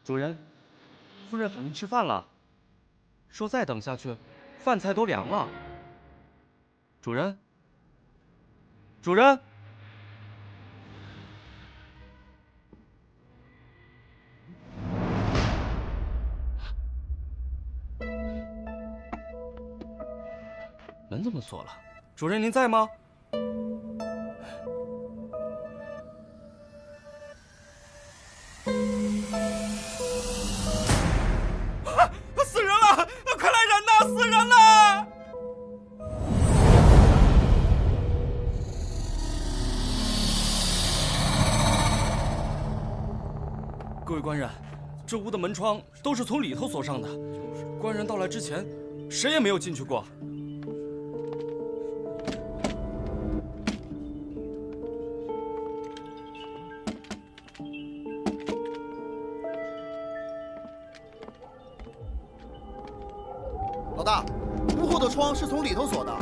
主人，夫人喊您吃饭了，说再等下去，饭菜都凉了。主人，主人，门怎么锁了？主人您在吗？死人了！快来人呐！死人了！各位官人，这屋的门窗都是从里头锁上的，官人到来之前，谁也没有进去过。老大，屋后的窗是从里头锁的。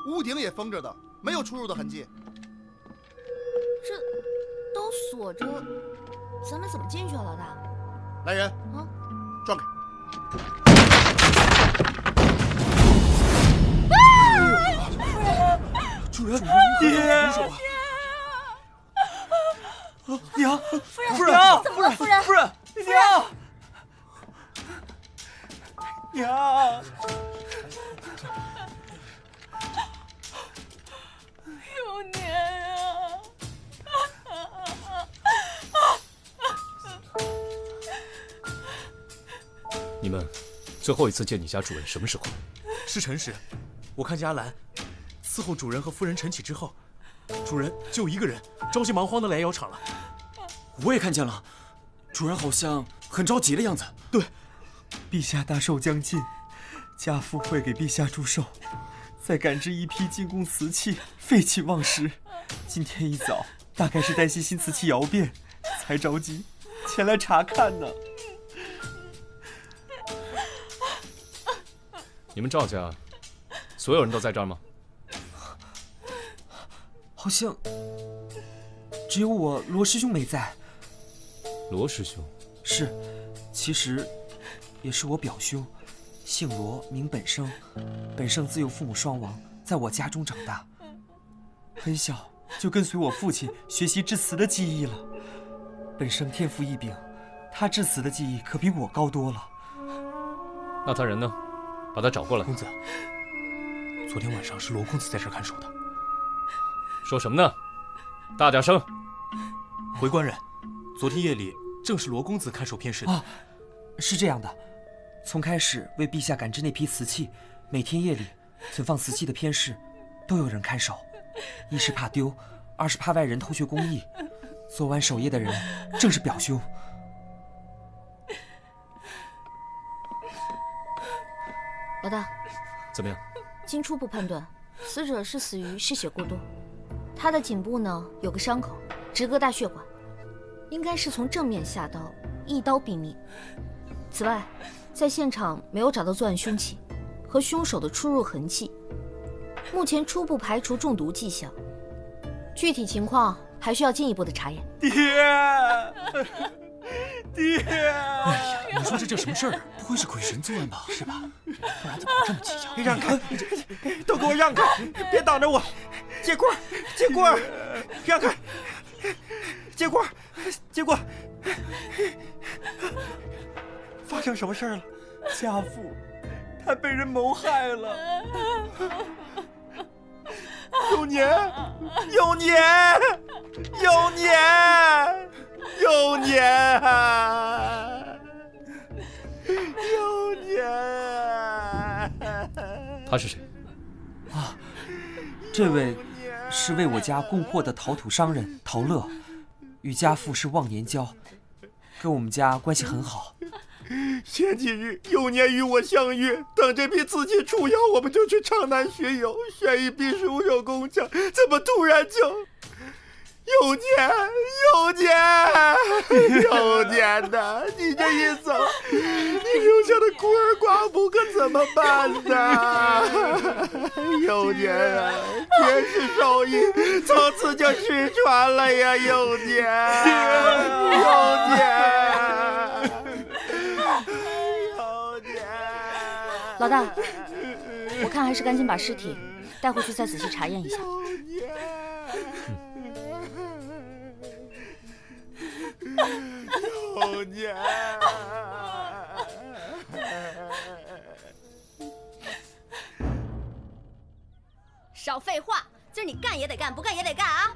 屋顶也封着的，没有出入的痕迹。这都锁着，咱们怎么进去啊，老大？来人，啊，撞开！主人，爹！娘，夫人，怎么了，夫人？夫人，娘，娘，幼年啊！你们最后一次见你家主人什么时候？是辰时，我看见阿兰伺候主人和夫人晨起之后，主人就一个人着急忙慌的来窑厂了。我也看见了，主人好像很着急的样子。对，陛下大寿将近，家父会给陛下祝寿，再赶制一批进贡瓷器，废寝忘食。今天一早，大概是担心新瓷器窑变，才着急前来查看呢。你们赵家所有人都在这儿吗？好像只有我罗师兄没在。罗师兄是，其实也是我表兄，姓罗，名本生。本生自幼父母双亡，在我家中长大，很小就跟随我父亲学习制瓷的技艺了。本生天赋异禀，他制瓷的技艺可比我高多了。那他人呢？把他找过来。公子，昨天晚上是罗公子在这儿看守的。说什么呢？大点声！回官人，昨天夜里正是罗公子看守偏室的。啊，是这样的，从开始为陛下赶制那批瓷器，每天夜里存放瓷器的偏室都有人看守，一是怕丢，二是怕外人偷学工艺。昨晚守夜的人正是表兄。老大，怎么样？经初步判断，死者是死于失血过多。他的颈部呢有个伤口，直割大血管，应该是从正面下刀，一刀毙命。此外，在现场没有找到作案凶器和凶手的出入痕迹，目前初步排除中毒迹象，具体情况还需要进一步的查验。爹，爹！哎呀，你说这叫什么事儿啊？不会是鬼神作案吧？是吧？不然怎么会这么计较？让开！都给我让开！别挡着我！接棍儿，接棍儿！让开！接棍儿，接棍儿！发生什么事了？家父，他被人谋害了。有年，有年，有年，有年啊！有年！他是谁？啊，这位是为我家供货的陶土商人陶乐，与家父是忘年交，跟我们家关系很好。前几日有年与我相约，等这批瓷器出窑，我们就去长南学友，选一批熟手工匠，怎么突然就有年呐，你这一走，你留下的孤儿寡妇可怎么办呢？有年啊，天师手艺从此就失传了呀，有年。老大，我看还是赶紧把尸体带回去再仔细查验一下。有年。少废话，今儿你干也得干，不干也得干啊！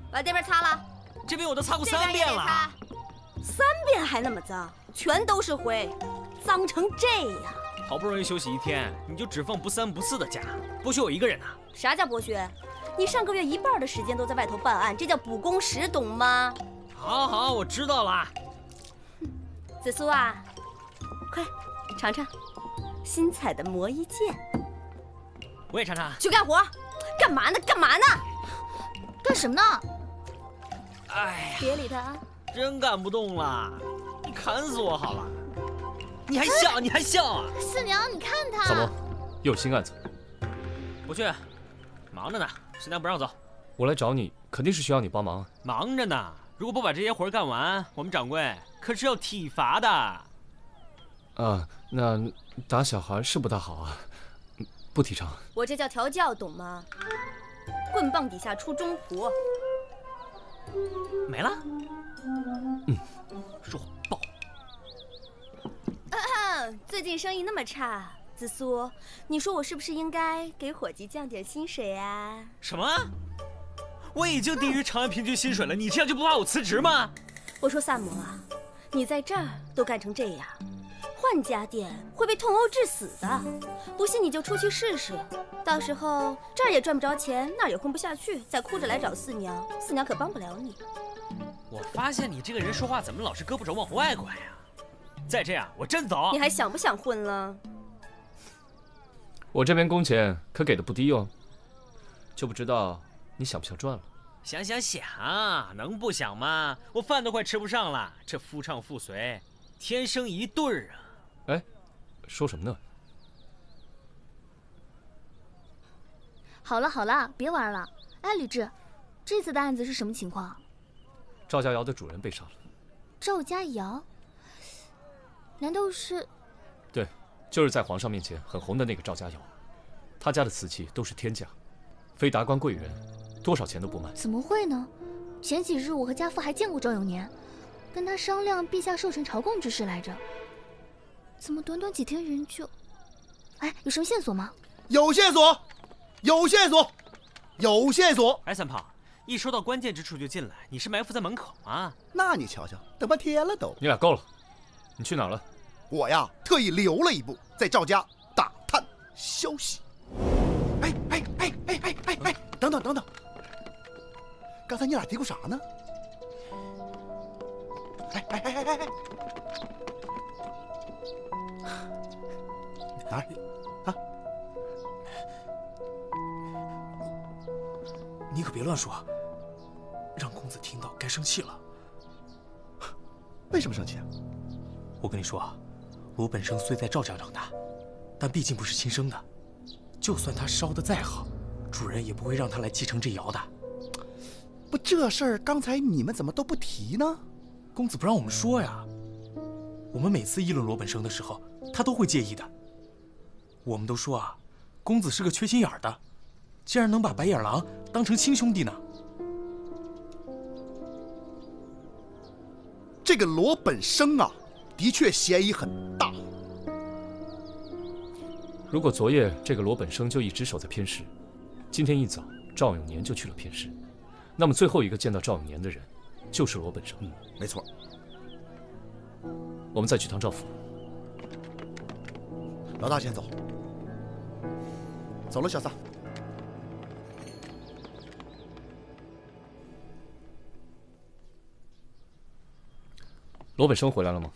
把这边擦了，这边我都擦过3这边也遍了。得擦，3遍还那么脏，全都是灰，脏成这样。好不容易休息1天，你就只放不3不4的假，剥削我一个人啊？啥叫剥削？你上个月1半的时间都在外头办案，这叫补工时，懂吗？好好，我知道了。紫苏啊，快尝尝新采的磨衣剑。我也尝尝。去干活，干嘛呢？干嘛呢？干什么呢？哎呀，别理他啊！真干不动了，你砍死我好了。你还笑？你还笑啊？四娘，你看他。怎么，又有新案子？不去，忙着呢。师娘不让走。我来找你，肯定是需要你帮忙。忙着呢，如果不把这些活干完，我们掌柜可是要体罚的。啊，那打小孩是不大好啊，不提倡。我这叫调教，懂吗？棍棒底下出忠仆。没了。弱爆。最近生意那么差，紫苏，你说我是不是应该给伙计降点薪水啊？什么？我已经低于长安平均薪水了，你这样就不怕我辞职吗？我说萨摩啊，你在这儿都干成这样，换家店会被痛殴致死的。不信你就出去试试，到时候这儿也赚不着钱，那儿也混不下去，再哭着来找四娘，四娘可帮不了你。我发现你这个人说话怎么老是胳膊肘往外拐呀？再这样，我真走。你还想不想混了？我这边工钱可给的不低哦，就不知道你想不想赚了？想，能不想吗？我饭都快吃不上了，这夫唱妇随，天生一对儿啊！哎，说什么呢？好了，别玩了。哎，李志，这次的案子是什么情况？赵家窑的主人被杀了。赵家窑？难道是？对，就是在皇上面前很红的那个赵家窑，他家的瓷器都是天价，非达官贵人多少钱都不卖。怎么会呢？前几日我和家父还见过赵永年，跟他商量陛下寿辰朝贡之事来着。怎么短短几天人就……哎，有什么线索吗？有线索！哎，三炮，一说到关键之处就进来，你是埋伏在门口吗？那你瞧瞧，等半天了都。你俩够了，你去哪儿了？我呀，特意留了一步，在赵家打探消息。哎，等等，刚才你俩嘀咕啥呢？哎，哪儿啊？你可别乱说，让公子听到该生气了。为什么生气啊？我跟你说啊，罗本生虽在赵家长大，但毕竟不是亲生的。就算他烧得再好，主人也不会让他来继承这窑的。不，这事儿刚才你们怎么都不提呢？公子不让我们说呀。我们每次议论罗本生的时候，他都会介意的。我们都说啊，公子是个缺心眼儿的，竟然能把白眼狼当成亲兄弟呢。这个罗本生啊，的确嫌疑很大。如果昨夜这个罗本生就一直守在偏室，今天一早赵永年就去了偏室，那么最后一个见到赵永年的人就是罗本生。没错。我们再去趟赵府。老大先走。走了，小撒。罗本生回来了吗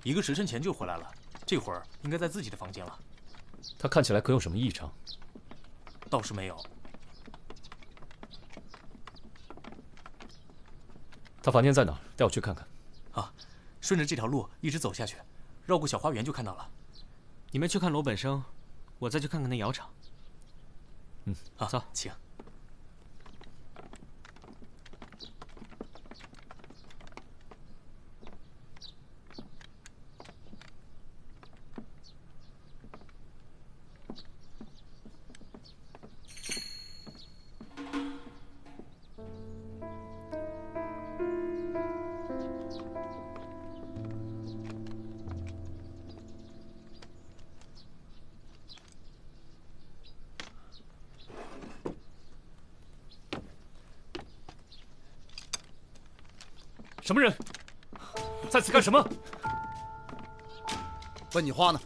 ？1个时辰前就回来了，这会儿应该在自己的房间了。他看起来可有什么异常？倒是没有。他房间在哪儿？带我去看看。啊，顺着这条路一直走下去，绕过小花园就看到了。你们去看罗本生，我再去看看那窑厂。好，走，请。什么人？在此干什么？问你话呢，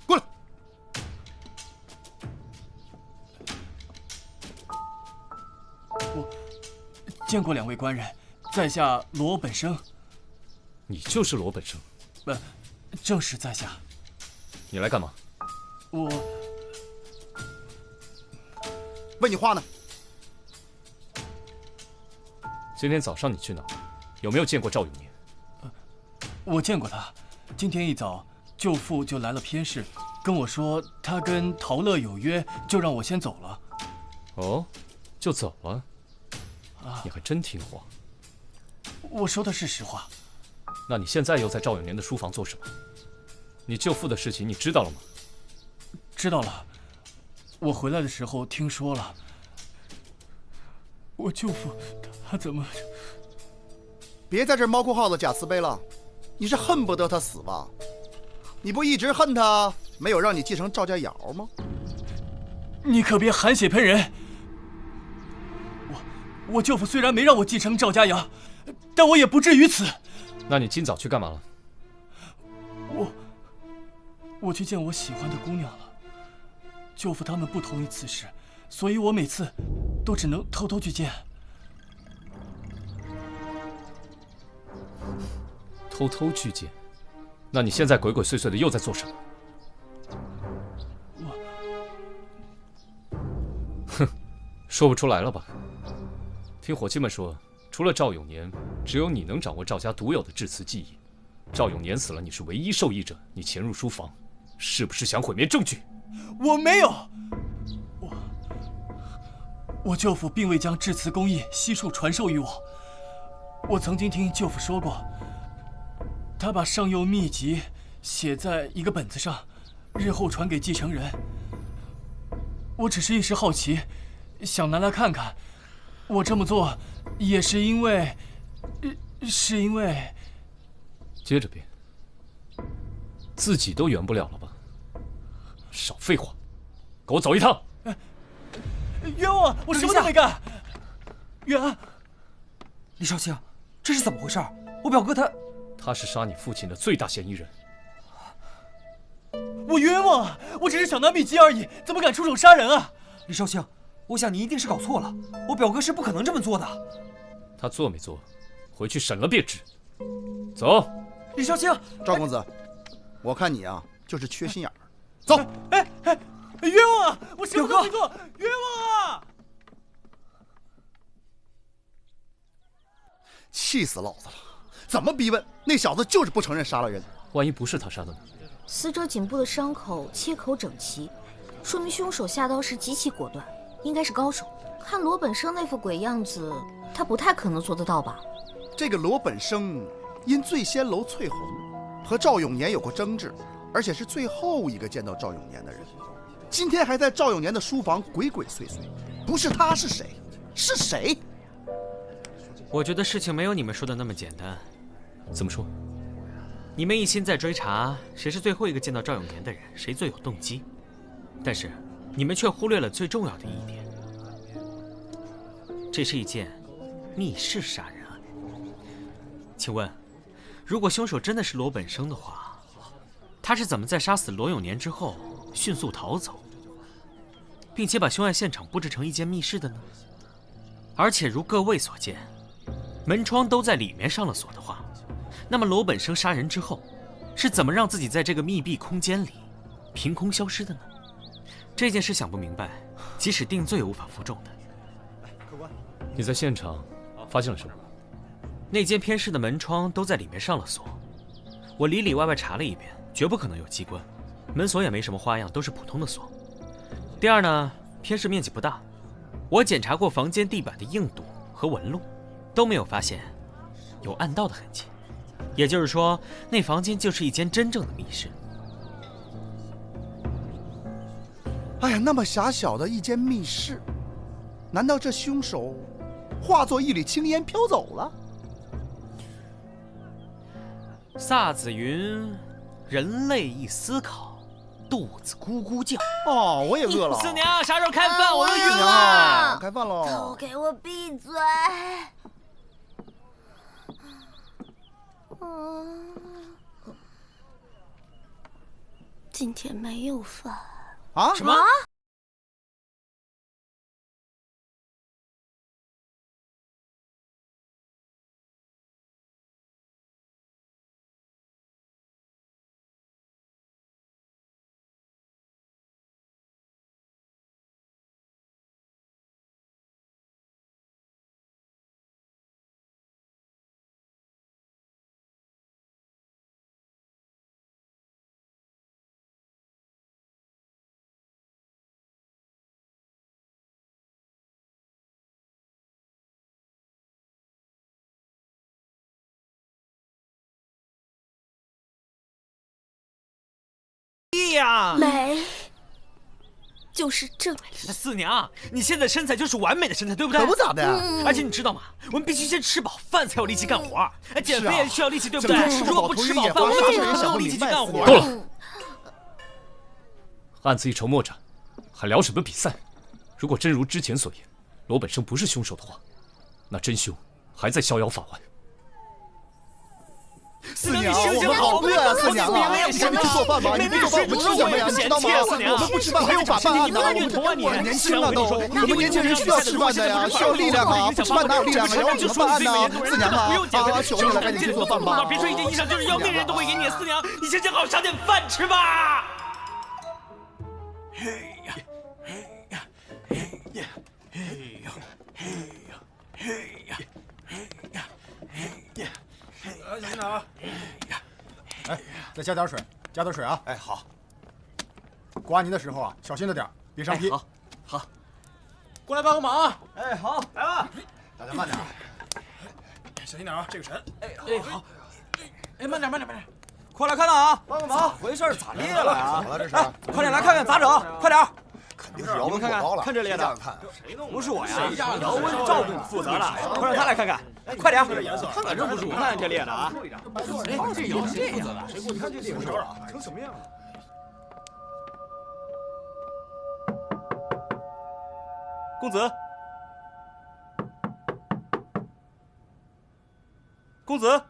过来！我见过2位官人，在下罗本生。你就是罗本生？正是在下。你来干嘛？我问你话呢。今天早上你去哪儿？有没有见过赵永年？我见过他。今天一早，舅父就来了偏室，跟我说他跟陶乐有约，就让我先走了。哦，就走了？你还真听话。我说的是实话。那你现在又在赵永年的书房做什么？你舅父的事情你知道了吗？知道了。我回来的时候听说了。我舅父他怎么……别在这猫哭耗子假慈悲了，你是恨不得他死吧？你不一直恨他，没有让你继承赵家窑吗？你可别含血喷人。我舅父虽然没让我继承赵家窑，但我也不至于此。那你今早去干嘛了？我去见我喜欢的姑娘了。舅父他们不同意此事，所以我每次都只能偷偷去见。偷偷去见？那你现在鬼鬼祟祟的又在做什么？哼，说不出来了吧？听伙计们说，除了赵永年，只有你能掌握赵家独有的致辞技艺。赵永年死了，你是唯一受益者，你潜入书房，是不是想毁灭证据？我没有。我舅父并未将致辞工艺悉数传授于我。我曾经听舅父说过，他把上釉秘籍写在一个本子上，日后传给继承人。我只是一时好奇，想拿来看看。我这么做也是因为，接着编，自己都圆不了了吧？少废话，给我走一趟！冤枉！我什么都没干。冤！李少卿，这是怎么回事？我表哥他是杀你父亲的最大嫌疑人。我冤枉啊！我只是想拿秘籍而已，怎么敢出手杀人啊？李少卿，我想你一定是搞错了，我表哥是不可能这么做的。他做没做，回去审了便知。走。李少卿，赵公子，我看你啊，就是缺心眼儿。走。冤枉啊！我什么都没做，冤枉啊！气死老子了！怎么逼问？那小子就是不承认杀了人。万一不是他杀的呢？死者颈部的伤口切口整齐，说明凶手下刀时极其果断，应该是高手。看罗本生那副鬼样子，他不太可能做得到吧？这个罗本生因醉仙楼翠红和赵永年有过争执，而且是最后一个见到赵永年的人。今天还在赵永年的书房鬼鬼祟祟，不是他是谁？是谁？我觉得事情没有你们说的那么简单。怎么说？你们一心在追查谁是最后一个见到赵永年的人，谁最有动机，但是你们却忽略了最重要的一点，这是一件密室杀人案。请问，如果凶手真的是罗本生的话，他是怎么在杀死罗永年之后迅速逃走，并且把凶案现场布置成一间密室的呢？而且如各位所见，门窗都在里面上了锁的话，那么罗本生杀人之后是怎么让自己在这个密闭空间里凭空消失的呢？这件事想不明白，即使定罪也无法服众的。你在现场发现了什么？那间偏室的门窗都在里面上了锁，我里里外外查了一遍，绝不可能有机关，门锁也没什么花样，都是普通的锁。第二呢，偏室面积不大，我检查过房间地板的硬度和纹路，都没有发现有暗道的痕迹，也就是说，那房间就是一间真正的密室。哎呀，那么狭小的一间密室，难道这凶手化作一缕青烟飘走了？萨子云：“人类一思考，肚子咕咕叫。”哦，我也饿了。四娘，啥时候开饭？我都晕了。开饭喽！都给我闭嘴！今天没有饭啊？什么？呀，美，就是这里。四娘，你现在身材就是完美的身材，对不对？可不咋的。而且你知道吗？我们必须先吃饱饭才有力气干活。减肥也需要力气，对不对？如果不吃饱饭，我们怎么没有力气去干活？够了，案子一筹莫展，还聊什么比赛？如果真如之前所言，罗本生不是凶手的话，那真凶还在逍遥法外。四娘，我们好饿啊！四娘啊，你先去做饭吧，你不做饭我们吃什么呀？你知道吗？我们不吃饭还有法办案呢。我们年轻啊都，我们年轻人需要吃饭的呀，需要力量啊！不吃饭哪有力量啊？要怎么办案呢？四娘啊，求你了，赶紧去做饭吧！别说一件衣裳，就是要命人都会给你。四娘，你先想好赏点饭吃吧。嘿呀，嘿呀，嘿呀，嘿呀，嘿呀，嘿呀，嘿呀，嘿呀。小心点啊！哎，再加点水，加点水啊！哎，好。刮泥的时候啊，小心着点，别上坯。好，好。过来帮个忙啊！哎，好，来吧。大家慢点，小心点啊，这个沉。哎，好。哎，慢点，慢点，慢点。快来看看啊！帮个忙。咋回事？咋裂了啊？怎么了这是？快点来看看咋整？快点！肯定是窑温过高了。看这裂的，不是我呀，窑温赵赵总负责了，快让他来看看。快点！反正不是我，看这裂的啊！哎，这窑谁负责的？谁给我看这裂啊？成什么样了？公子，公子。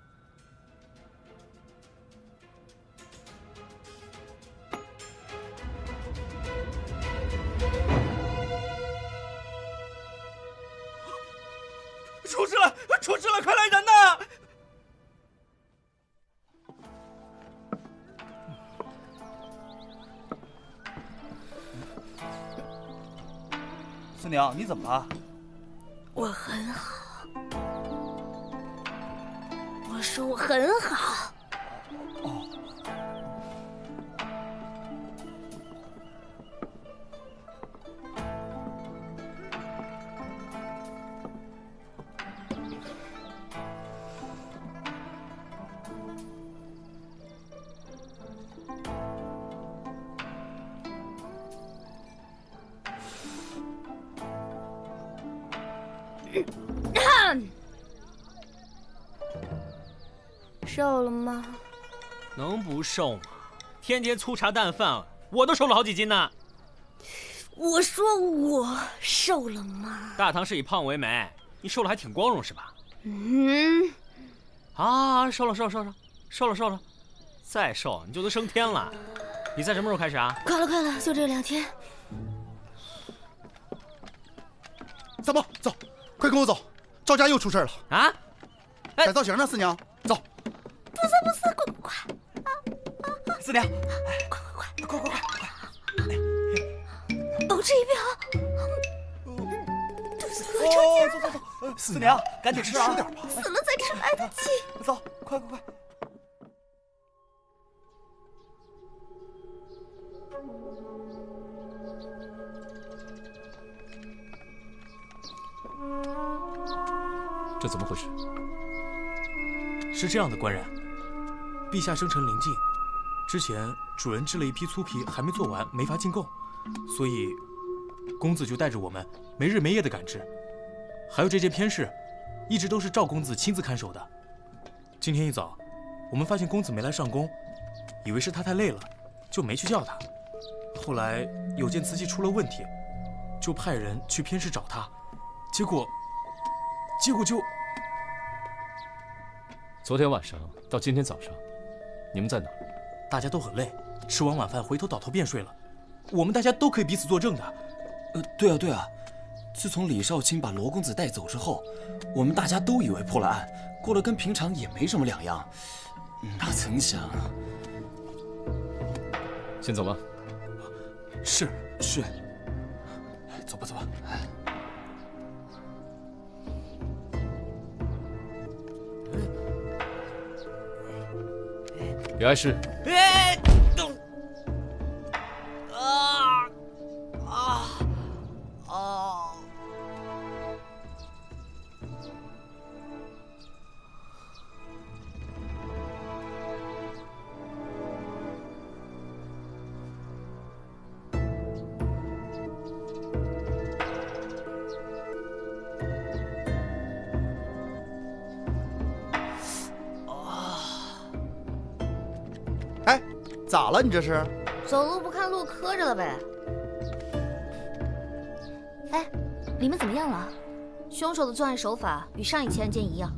出事了！出事了！快来人呐！四娘，你怎么了？我很好。我说我很好。哦。瘦了吗？能不瘦吗？天天粗茶淡饭，我都瘦了好几斤呢。我说我瘦了吗？大唐是以胖为美，你瘦了还挺光荣是吧？啊，瘦了，再瘦你就能升天了。比赛什么时候开始啊？快了，就这2天。三宝，走，快跟我走，赵家又出事了啊！改造型呢，四娘，走。不是，快！四娘，快！保持1秒。走，四娘，赶紧吃啊！吃点吧。死了再吃。哎来得及。走，快！这怎么回事？是这样的，官人，陛下生辰临近，之前主人制了一批粗皮还没做完，没法进贡，所以公子就带着我们没日没夜的赶制。还有这件偏饰，一直都是赵公子亲自看守的。今天一早，我们发现公子没来上工，以为是他太累了，就没去叫他。后来有件瓷器出了问题，就派人去偏室找他，结果就……昨天晚上到今天早上，你们在哪儿？大家都很累，吃完晚饭回头倒头便睡了。我们大家都可以彼此作证的。对啊，自从李少卿把罗公子带走之后，我们大家都以为破了案，过得跟平常也没什么两样。哪曾想……先走吧。是。走吧。别碍事。哎，咋了？你这是？走路不看路，磕着了呗。哎，里面怎么样了？凶手的作案手法与上一起案件一样，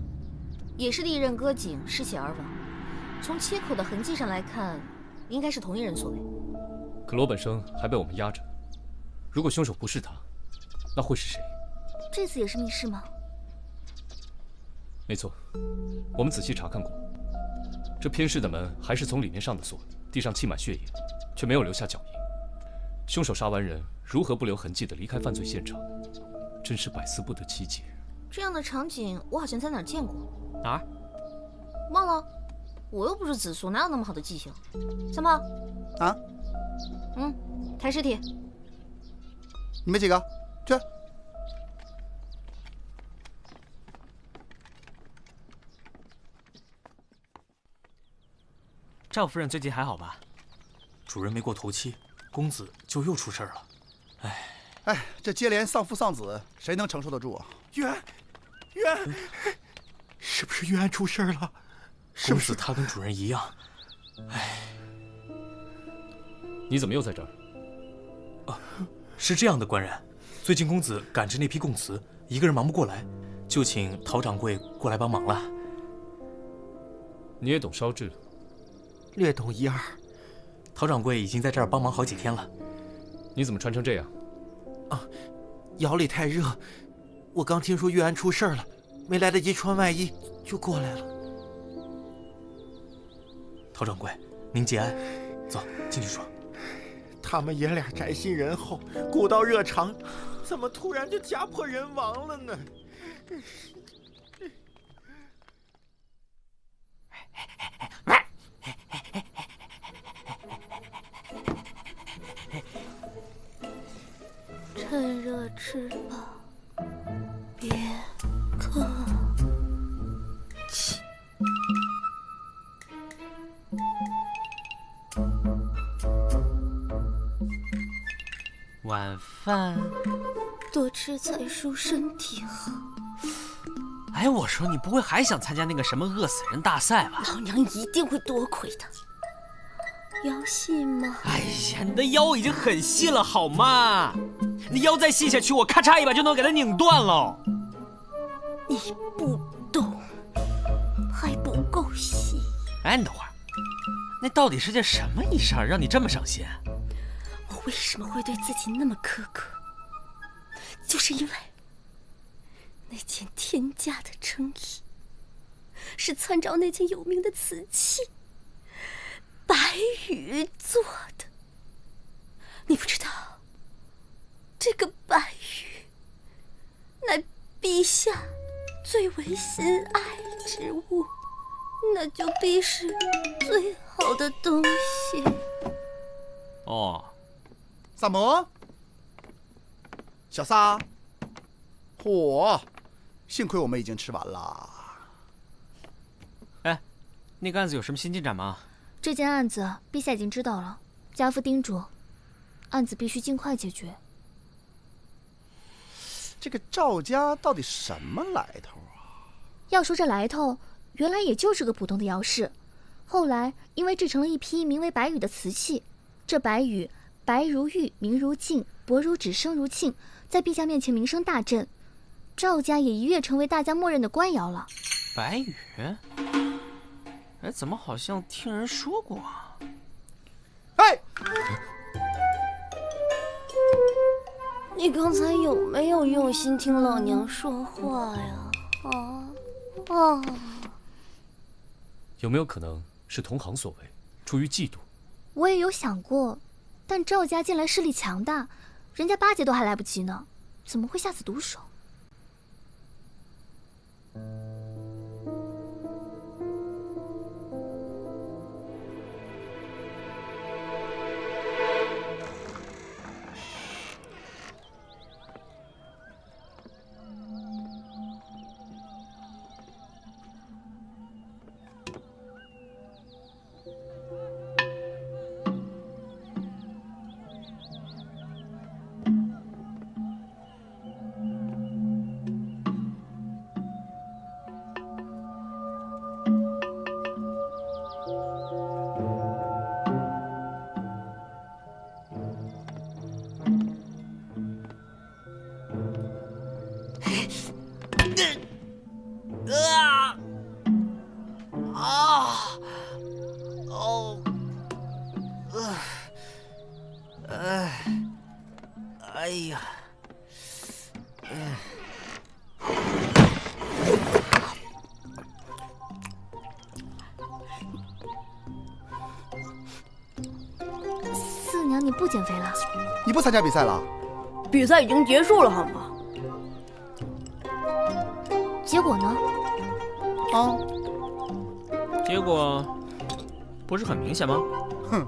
也是利刃割颈，失血而亡。从切口的痕迹上来看，应该是同一人所为。可罗本生还被我们压着，如果凶手不是他，那会是谁？这次也是密室吗？没错，我们仔细查看过，这偏室的门还是从里面上的锁，地上浸满血液，却没有留下脚印。凶手杀完人，如何不留痕迹地离开犯罪现场？真是百思不得其解。这样的场景我好像在哪儿见过。哪儿？忘了，我又不是紫苏，哪有那么好的记性？三炮。啊？抬尸体。你们几个去。赵夫人最近还好吧？主人没过头七，公子就又出事了。哎，这接连丧父丧子，谁能承受得住啊？冤，是不是冤案出事了？公子他跟主人一样。你怎么又在这儿？是这样的，官人，最近公子赶制那批供词，一个人忙不过来，就请陶掌柜过来帮忙了。你也懂烧制？略懂一二。陶掌柜已经在这儿帮忙好几天了。你怎么穿成这样？窑里太热，我刚听说岳安出事了，没来得及穿外衣就过来了。陶掌柜，您节哀，走进去说。他们爷俩宅心仁厚，古道热肠，怎么突然就家破人亡了呢？趁热吃饱，别客气。晚饭多吃菜蔬，身体好。哎，我说你不会还想参加那个什么饿死人大赛吧？老娘一定会多亏的。腰细吗？哎呀，你的腰已经很细了，好吗？你腰再细下去，我咔嚓一把就能给它拧断了。你不懂，还不够细。哎，你等会儿，那到底是件什么一事儿，让你这么上心？我为什么会对自己那么苛刻？就是因为那件天价的称衣，是参照那件有名的瓷器白玉做的。你不知道，这个白玉乃陛下最为心爱的。之物，那就必是最好的东西。哦，什么？小撒，嚯！幸亏我们已经吃完了。哎，那个案子有什么新进展吗？这件案子陛下已经知道了，家父叮嘱，案子必须尽快解决。这个赵家到底什么来头啊？要说这来头，原来也就是个普通的姚氏，后来因为制成了一批名为白羽的瓷器，这白羽白如玉，明如镜，薄如纸，声如磬，在陛下面前名声大振，赵家也一跃成为大家默认的官窑了。白羽？哎，怎么好像听人说过啊？哎！你刚才有没有用心听老娘说话呀？有没有可能是同行所为，出于嫉妒？我也有想过，但赵家近来势力强大，人家巴结都还来不及呢，怎么会下此毒手？哎呀，四娘，你不减肥了？你不参加比赛了？比赛已经结束了，好吗？结果呢？啊？结果不是很明显吗？哼。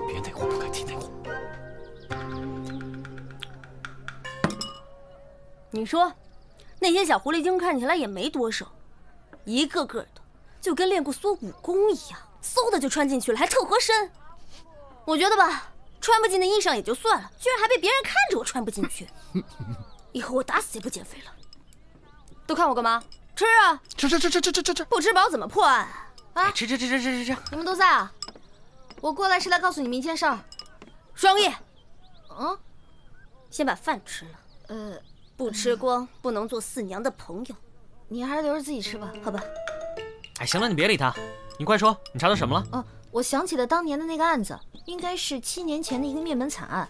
别内讧，不该提内讧。你说，那些小狐狸精看起来也没多少，一个个的就跟练过缩骨功一样，嗖的就穿进去了，还特合身。我觉得吧，穿不进的衣裳也就算了，居然还被别人看着我穿不进去。以后我打死也不减肥了。都看我干嘛？吃啊！吃！不吃饱怎么破案？啊！吃！你们都在啊？我过来是来告诉你们一件事儿。双叶，先把饭吃了。不吃光不能做四娘的朋友。你还是留着自己吃吧，好吧？哎，行了，你别理他，你快说，你查到什么了？我想起了当年的那个案子，应该是7年前的一个灭门惨案。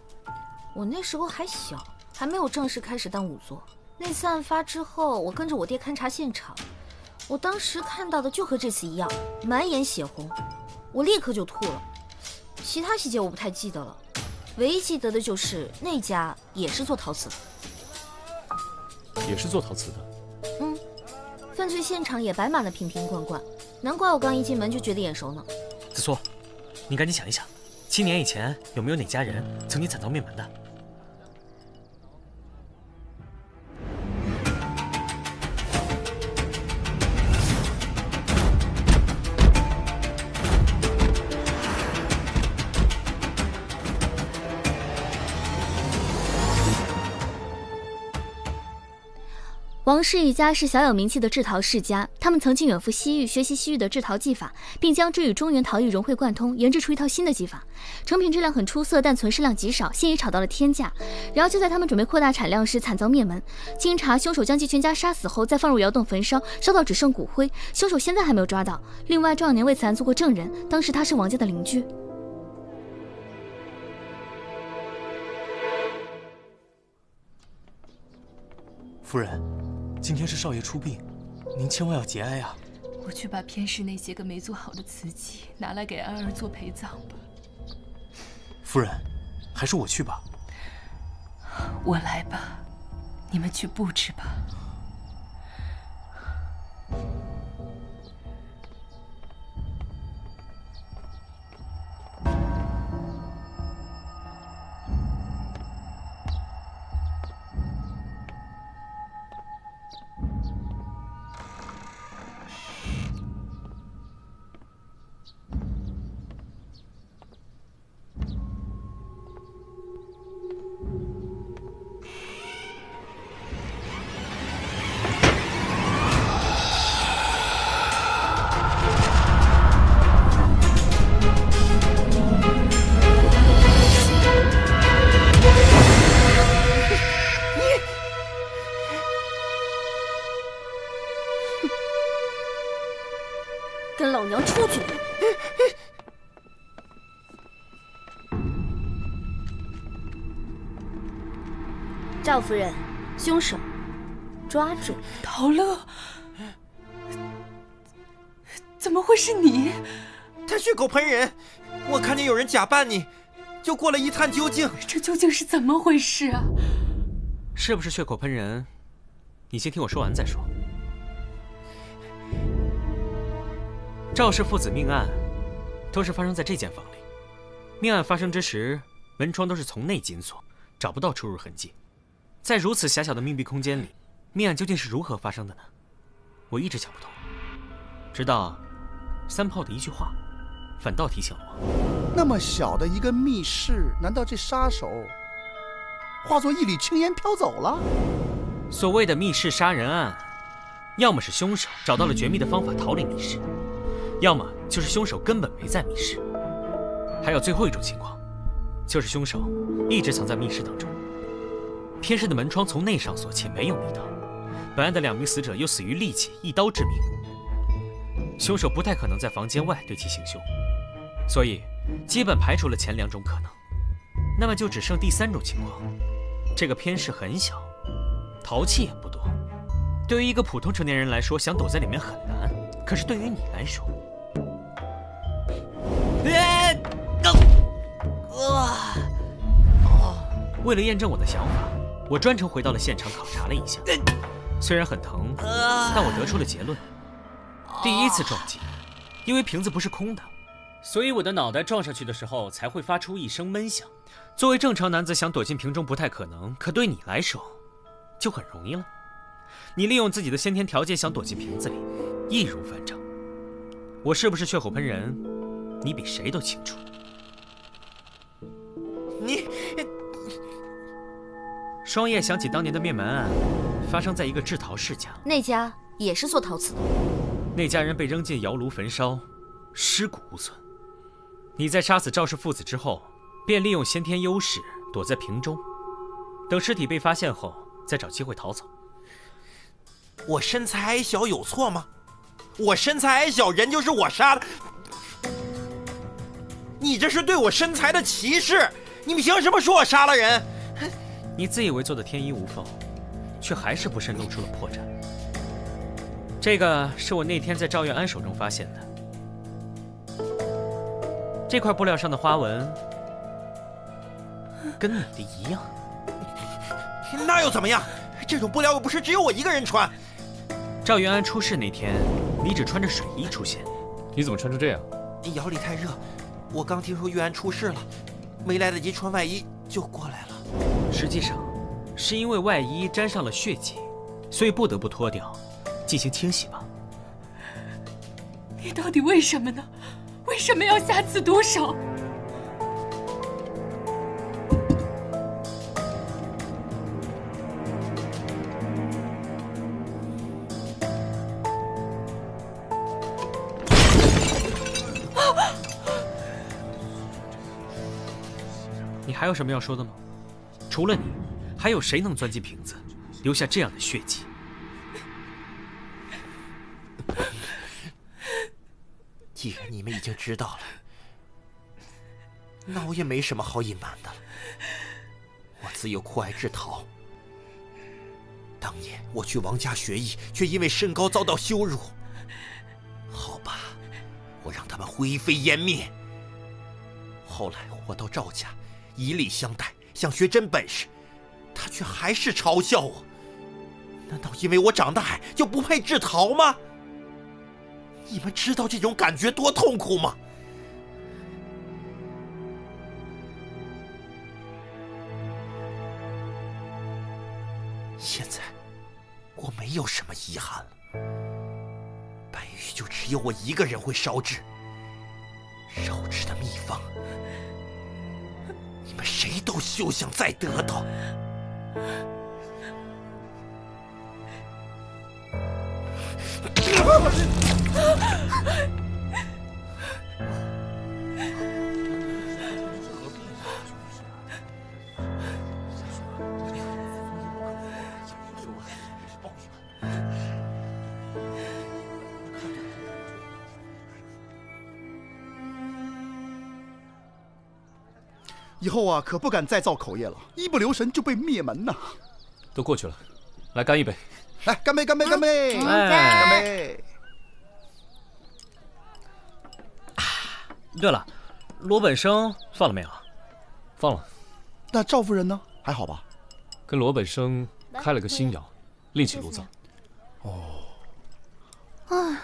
我那时候还小，还没有正式开始当仵作。那次案发之后，我跟着我爹勘察现场，我当时看到的就和这次一样，满眼血红，我立刻就吐了。其他细节我不太记得了，唯一记得的就是那家也是做陶瓷的。也是做陶瓷的。犯罪现场也摆满了瓶瓶罐罐，难怪我刚一进门就觉得眼熟呢。子苏，你赶紧想一想，7年以前有没有哪家人曾经惨遭灭门的？王氏一家是小有名气的制陶世家，他们曾经远赴西域学习西域的制陶技法，并将之与中原陶艺融会贯通，研制出一套新的技法。成品质量很出色，但存世量极少，现已炒到了天价。然而就在他们准备扩大产量时，惨遭灭门。经查，凶手将其全家杀死后，再放入窑洞焚烧，烧到只剩骨灰。凶手现在还没有抓到。另外，赵永年为此案做过证人，当时他是王家的邻居。夫人，今天是少爷出殡，您千万要节哀啊！我去把偏室那些个没做好的瓷器拿来给安儿做陪葬吧。夫人，还是我去吧。我来吧，你们去布置吧。赵夫人，凶手抓住。陶乐，怎么会是你？他血口喷人，我看见有人假扮你，就过来一探究竟。这究竟是怎么回事啊？是不是血口喷人？你先听我说完再说。赵氏父子命案，都是发生在这间房里。命案发生之时，门窗都是从内紧锁，找不到出入痕迹。在如此狭小的密闭空间里，命案究竟是如何发生的呢？我一直想不通。直到三炮的一句话，反倒提醒了我。那么小的一个密室，难道这杀手化作一缕青烟飘走了？所谓的密室杀人案，要么是凶手找到了绝密的方法逃离密室，要么就是凶手根本没在密室。还有最后一种情况，就是凶手一直藏在密室当中。偏室的门窗从内上锁且没有密道，本案的2名死者又死于利器，一刀致命。凶手不太可能在房间外对其行凶，所以基本排除了前2种可能。那么就只剩第3种情况，这个偏室很小，陶器也不多。对于一个普通成年人来说，想躲在里面很难，可是对于你来说，为了验证我的想法，我专程回到了现场考察了一下。虽然很疼，但我得出了结论：第一次撞击，因为瓶子不是空的，所以我的脑袋撞上去的时候才会发出一声闷响。作为正常男子想躲进瓶中不太可能，可对你来说就很容易了。你利用自己的先天条件想躲进瓶子里，易如反掌。我是不是血口喷人，你比谁都清楚。你双叶想起当年的灭门案，发生在一个制陶世家，那家也是做陶瓷的。那家人被扔进窑炉焚烧，尸骨无存。你在杀死赵氏父子之后，便利用先天优势躲在瓶中，等尸体被发现后，再找机会逃走。我身材矮小有错吗？我身材矮小，人就是我杀的。你这是对我身材的歧视！你们凭什么说我杀了人？你自以为做的天衣无缝，却还是不慎露出了破绽。这个是我那天在赵月安手中发现的，这块布料上的花纹跟你的一样。那又怎么样？这种布料又不是只有我一个人穿。赵元安出事那天，你只穿着水衣出现，你怎么穿成这样？窑里太热，我刚听说月安出事了，没来得及穿外衣就过来了。实际上，是因为外衣沾上了血迹，所以不得不脱掉，进行清洗吧。你到底为什么呢？为什么要下此毒手？你还有什么要说的吗？除了你，还有谁能钻进瓶子，留下这样的血迹？既然你们已经知道了，那我也没什么好隐瞒的了。我自幼酷爱制陶，当年我去王家学艺，却因为身高遭到羞辱。好吧，我让他们灰飞烟灭。后来我到赵家，以礼相待，想学真本事，他却还是嘲笑我。难道因为我长得矮就不配制陶吗？你们知道这种感觉多痛苦吗？现在我没有什么遗憾了，白玉就只有我一个人会烧制，烧制的秘方，你们谁都休想再得到。以后啊，可不敢再造口业了，一不留神就被灭门呐。都过去了，来干一杯！来，干杯！干杯！干杯！干杯！对了，罗本生放了没有？放了。那赵夫人呢？还好吧？跟罗本生开了个新窑，另起炉灶。唉，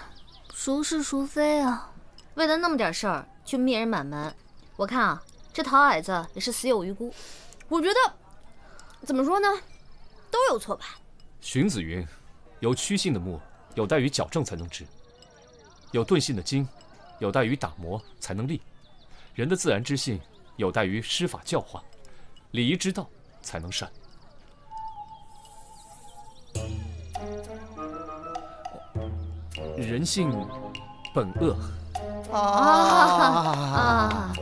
孰是孰非啊？为了那么点事儿就灭人满门，我看啊，这陶矮子也是死有余辜。我觉得，怎么说呢，都有错吧。荀子云：“有曲性的木，有待于矫正才能直；有钝性的金，有待于打磨才能立。人的自然之性，有待于师法教化，礼仪之道才能善。”人性本恶。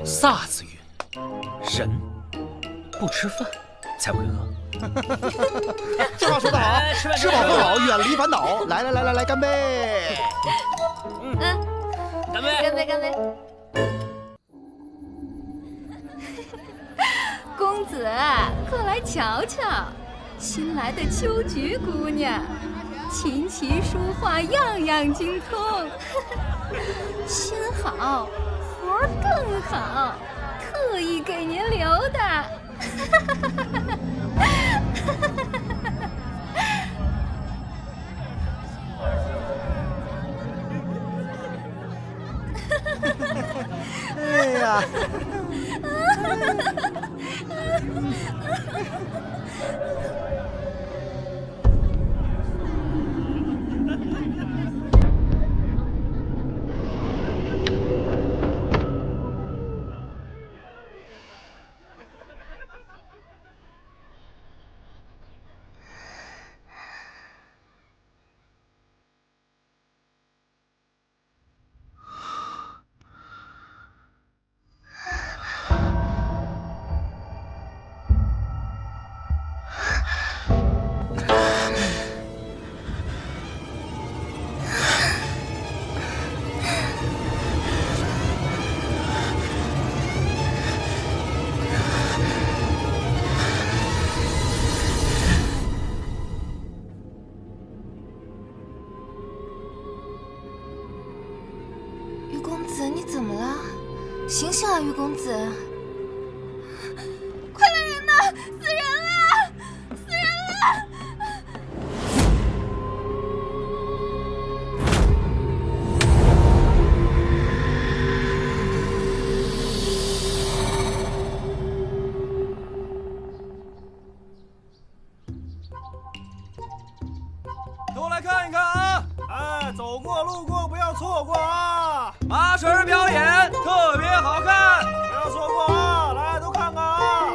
萨子云：“人不吃饭才会饿。”这话说得好，吃饱喝好，远离烦恼。来，干杯！干杯！干杯！干杯！公子，快来瞧瞧，新来的秋菊姑娘，琴棋书画样样精通，心好，活儿更好，特意给您留的。哎呀！醒醒啊，于公子！快来人呐！死人了！死人了！都来看一看啊！哎，走过路过不要错过啊！麻绳表演特别好看，不要错过啊！来，都看看啊！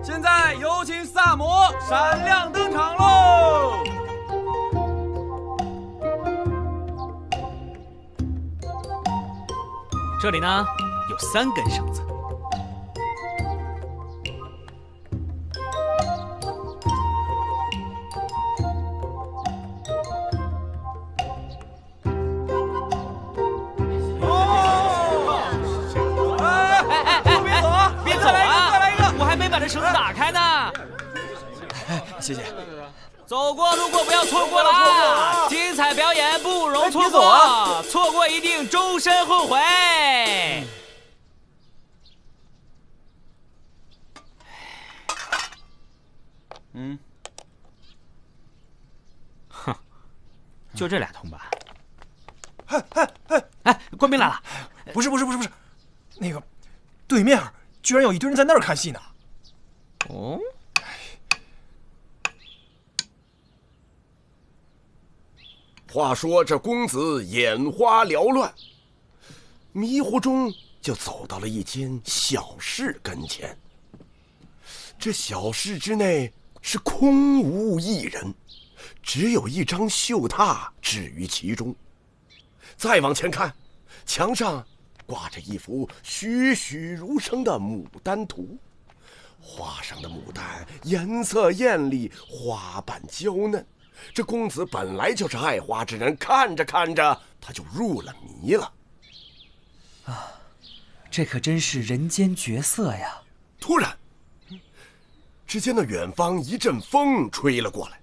现在有请萨摩闪亮登场喽！这里呢有3根绳子。绳子打开呢，谢谢。走过路过不要错过了啊！精彩表演不容错过，错过一定终身后悔。哼，就这2铜板。哎，官兵来了！不是，那个对面居然有一堆人在那儿看戏呢。哦，话说这公子眼花缭乱，迷糊中就走到了一间小室跟前。这小室之内是空无一人，只有一张绣榻置于其中。再往前看，墙上挂着一幅栩栩如生的牡丹图。画上的牡丹颜色艳丽，花瓣娇嫩。这公子本来就是爱花之人，看着看着他就入了迷了。啊，这可真是人间绝色呀！突然，只见那远方一阵风吹了过来，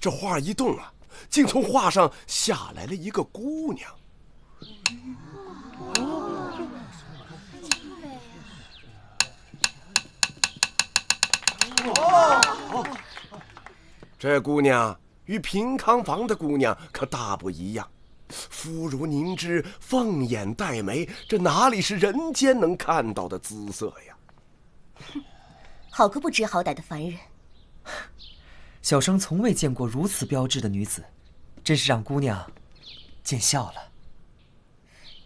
这画一动啊，竟从画上下来了一个姑娘。这姑娘与平康坊的姑娘可大不一样，肤如凝脂，凤眼黛眉，这哪里是人间能看到的姿色呀？好个不知好歹的凡人！小生从未见过如此标致的女子，真是让姑娘见笑了。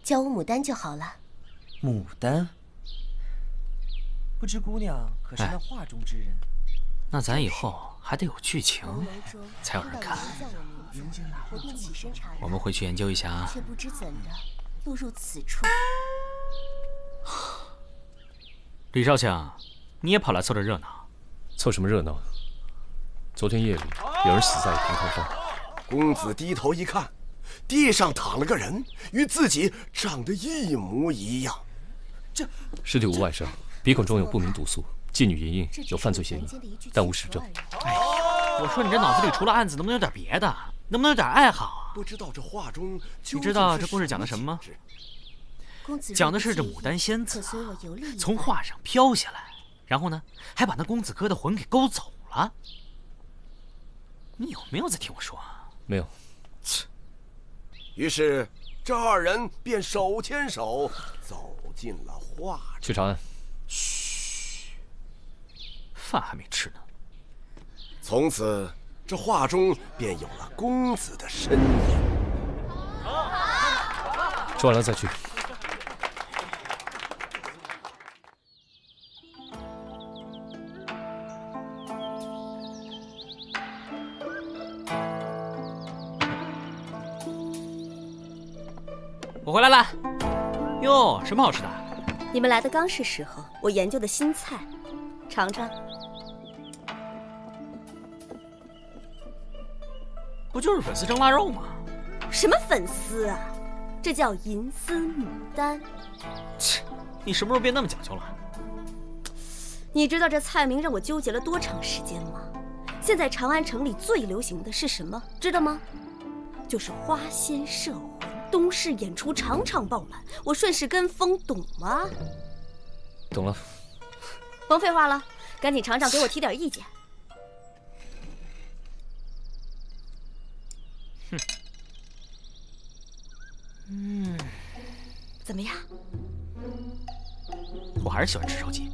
叫我牡丹就好了。牡丹，不知姑娘可是那画中之人？那咱以后还得有剧情才有人看。我们回去研究一下啊。却不知怎的落入此处。李少卿，你也跑来凑这热闹？凑什么热闹？昨天夜里有人死在平康坊。公子低头一看，地上躺了个人，与自己长得一模一样。这尸体无外伤，鼻孔中有不明毒素，妓女莹莹有犯罪嫌疑，但无实证。我说你这脑子里除了案子，能不能有点别的？能不能有点爱好啊？不知道这画中，你知道这故事讲的什么吗？讲的是这牡丹仙子从画上飘下来，然后呢，还把那公子哥的魂给勾走了。你有没有在听我说啊？没有。于是这二人便手牵手走进了画中。去长安。嘘，饭还没吃呢。从此，这画中便有了公子的身影。吃完了再去。我回来了。哟，什么好吃的？你们来的刚是时候，我研究的新菜，尝尝。不就是粉丝蒸腊肉吗？什么粉丝啊？这叫银丝牡丹。切，你什么时候变那么讲究了？你知道这菜名让我纠结了多长时间吗？现在长安城里最流行的是什么？知道吗？就是花仙摄魂。东市演出场场爆满，我顺势跟风，懂吗？懂了。甭废话了，赶紧尝尝，给我提点意见。哼，怎么样？我还是喜欢吃烧鸡。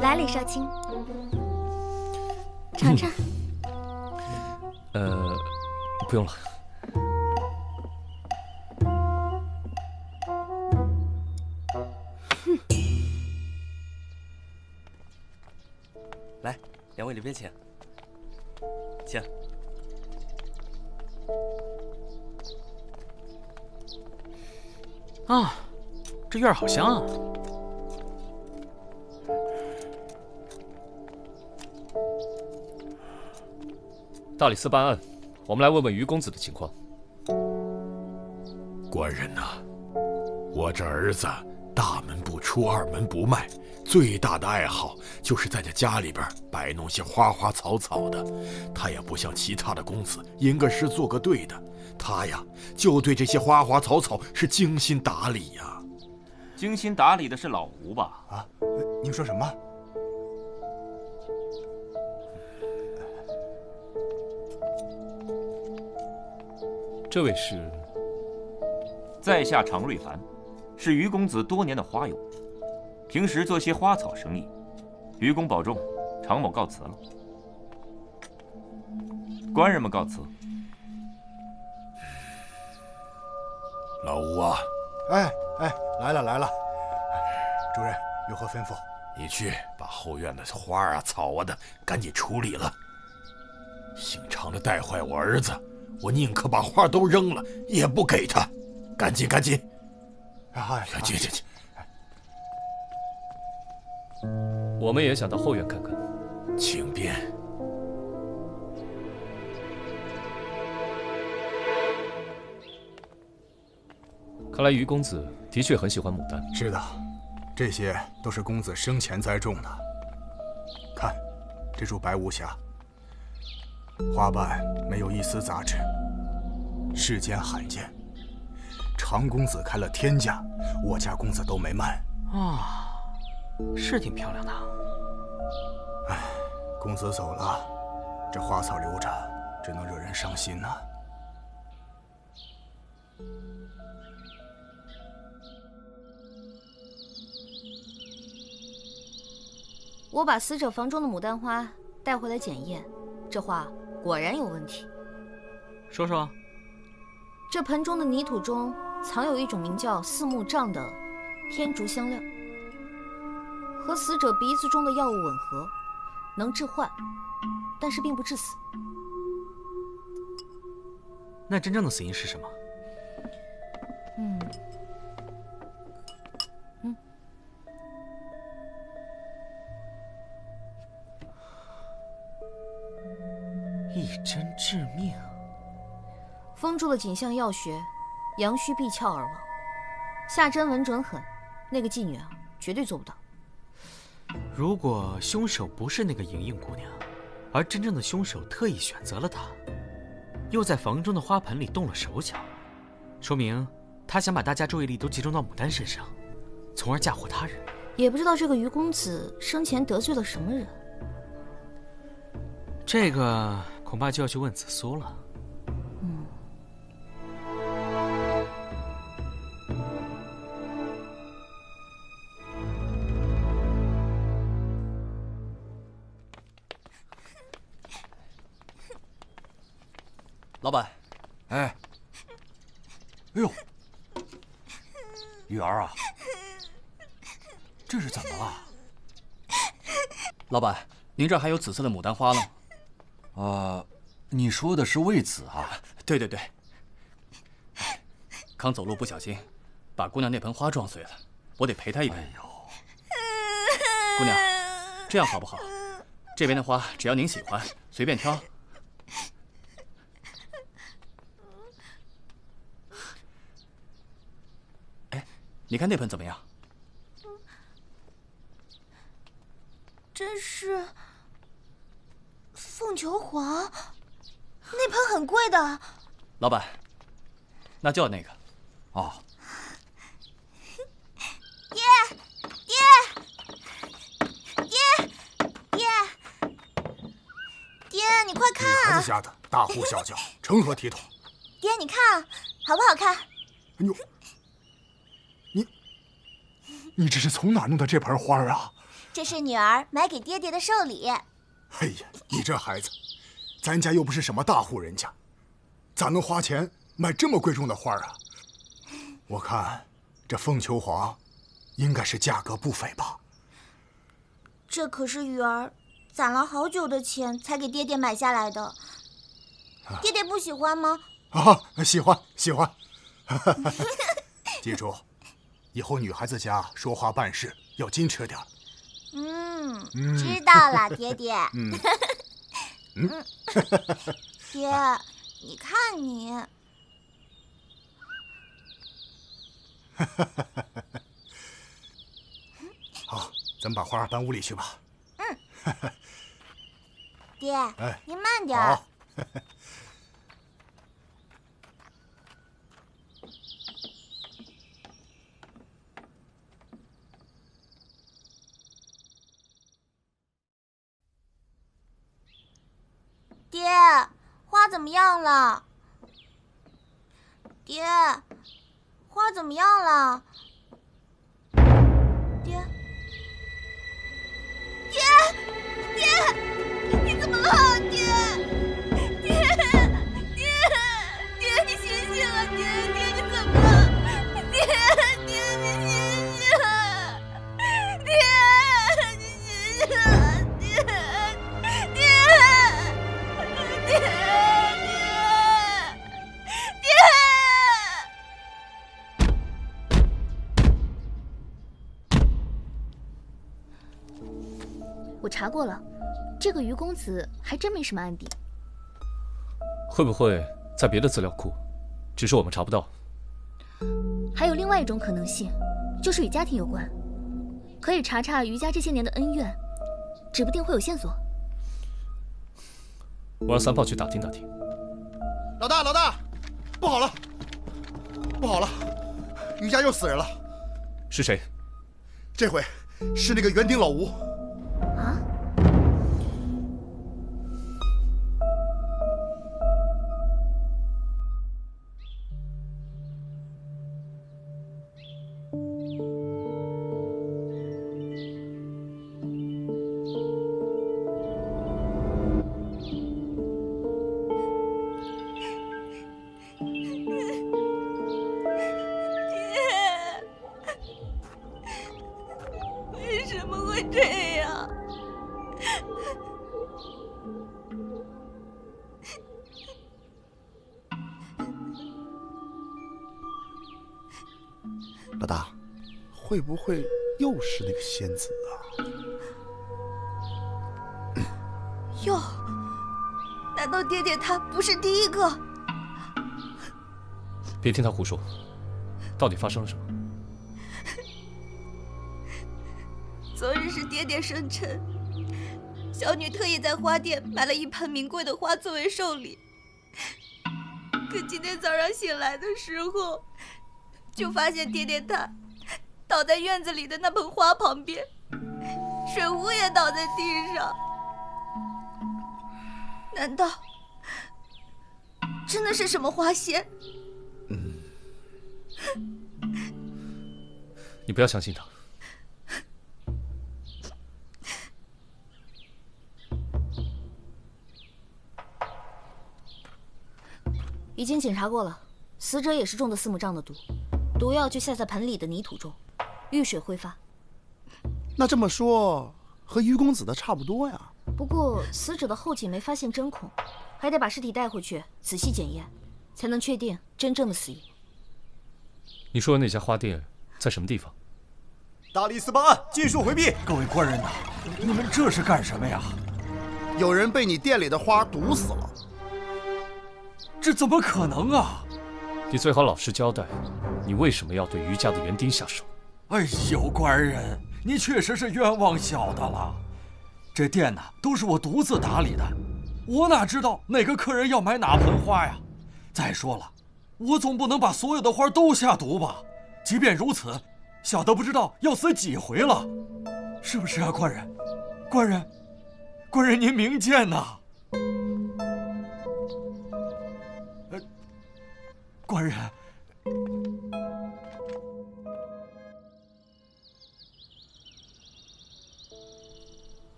来，李少卿，尝尝。不用了。来，两位里边请。请。啊，这院好香啊！大理寺办案，我们来问问于公子的情况。官人呐，我这儿子大门不出二门不迈，最大的爱好就是在这家里边摆弄些花花草草的。他也不像其他的公子吟个诗做个对的，他呀就对这些花花草草是精心打理呀。精心打理的是老吴吧？啊，你说什么？这位是在下常瑞凡，是于公子多年的花友，平时做些花草生意。于公保重，常某告辞了。官人们告辞。老吴啊，哎，来了，主任有何吩咐？你去把后院的花啊草啊的赶紧处理了。姓常的带坏我儿子，我宁可把花都扔了，也不给他。赶紧！去！我们也想到后院看看。请便。看来于公子的确很喜欢牡丹。是的，这些都是公子生前栽种的。看，这株白无瑕，花瓣没有一丝杂质，世间罕见。常公子开了天价，我家公子都没卖。啊，是挺漂亮的。唉，公子走了，这花草留着，只能惹人伤心呐。我把死者房中的牡丹花带回来检验，这花果然有问题。说说。这盆中的泥土中藏有一种名叫四目杖的天竺香料，和死者鼻子中的药物吻合，能致幻，但是并不致死。那真正的死因是什么？一针致命。封住了颈项要穴，阳虚闭窍而亡。下针稳准狠，那个妓女啊，绝对做不到。如果凶手不是那个莹莹姑娘，而真正的凶手特意选择了她，又在房中的花盆里动了手脚，说明他想把大家注意力都集中到牡丹身上，从而嫁祸他人。也不知道这个于公子生前得罪了什么人。这个恐怕就要去问紫苏了。老板，哎呦，玉儿啊，这是怎么了？老板，您这儿还有紫色的牡丹花呢。你说的是魏子啊？对对对。刚走路不小心，把姑娘那盆花撞碎了，我得赔她一盆。哎呦，姑娘，这样好不好？这边的花只要您喜欢，随便挑。你看那盆怎么样？这是凤求凰，那盆很贵的。老板，那就要那个。哦。爹，你快看！女孩子家的大呼小叫，成何体统？爹，你看好不好看？哎呦！你这是从哪弄的这盆花啊？这是女儿买给爹爹的寿礼。哎呀，你这孩子，咱家又不是什么大户人家，咋能花钱买这么贵重的花啊？我看这凤求凰应该是价格不菲吧？这可是雨儿攒了好久的钱才给爹爹买下来的。爹爹不喜欢吗？喜欢喜欢。记住，以后女孩子家说话办事要矜持点。知道了，爹爹。爹，你看你。好，咱们把花搬屋里去吧。爹，哎，您慢点儿。爹，花怎么样了？爹，花怎么样了？爹，你怎么了？爹，你醒醒啊！爹，你怎么了？爹，你醒醒！爹，你醒醒啊！我查过了，这个于公子还真没什么案底。会不会在别的资料库，只是我们查不到？还有另外一种可能性，就是与家庭有关。可以查查余家这些年的恩怨，指不定会有线索。我让三炮去打听打听。老大，不好了，不好了，余家又死人了。是谁？这回是那个园丁老吴。啊？老大，会不会又是那个仙子啊？哟，难道爹爹他不是第一个？别听他胡说，到底发生了什么？昨日是爹爹生辰，小女特意在花店买了一盆名贵的花作为寿礼。可今天早上醒来的时候，就发现爹爹他倒在院子里的那盆花旁边，水壶也倒在地上。难道真的是什么花仙？你不要相信他。已经检查过了，死者也是中的四目瘴的毒，毒药就下在盆里的泥土中，遇水挥发。那这么说，和于公子的差不多呀。不过死者的后颈没发现针孔，还得把尸体带回去仔细检验，才能确定真正的死因。你说的那家花店在什么地方？大理寺办案，尽数回避。各位官人呐，你们这是干什么呀？有人被你店里的花毒死了。这怎么可能啊！你最好老实交代，你为什么要对余家的园丁下手？哎呦，官人，你确实是冤枉小的了。这店呢，都是我独自打理的，我哪知道哪个客人要买哪盆花呀？再说了，我总不能把所有的花都下毒吧？即便如此，小的不知道要死几回了，是不是啊，官人？官人您明鉴呐！官人，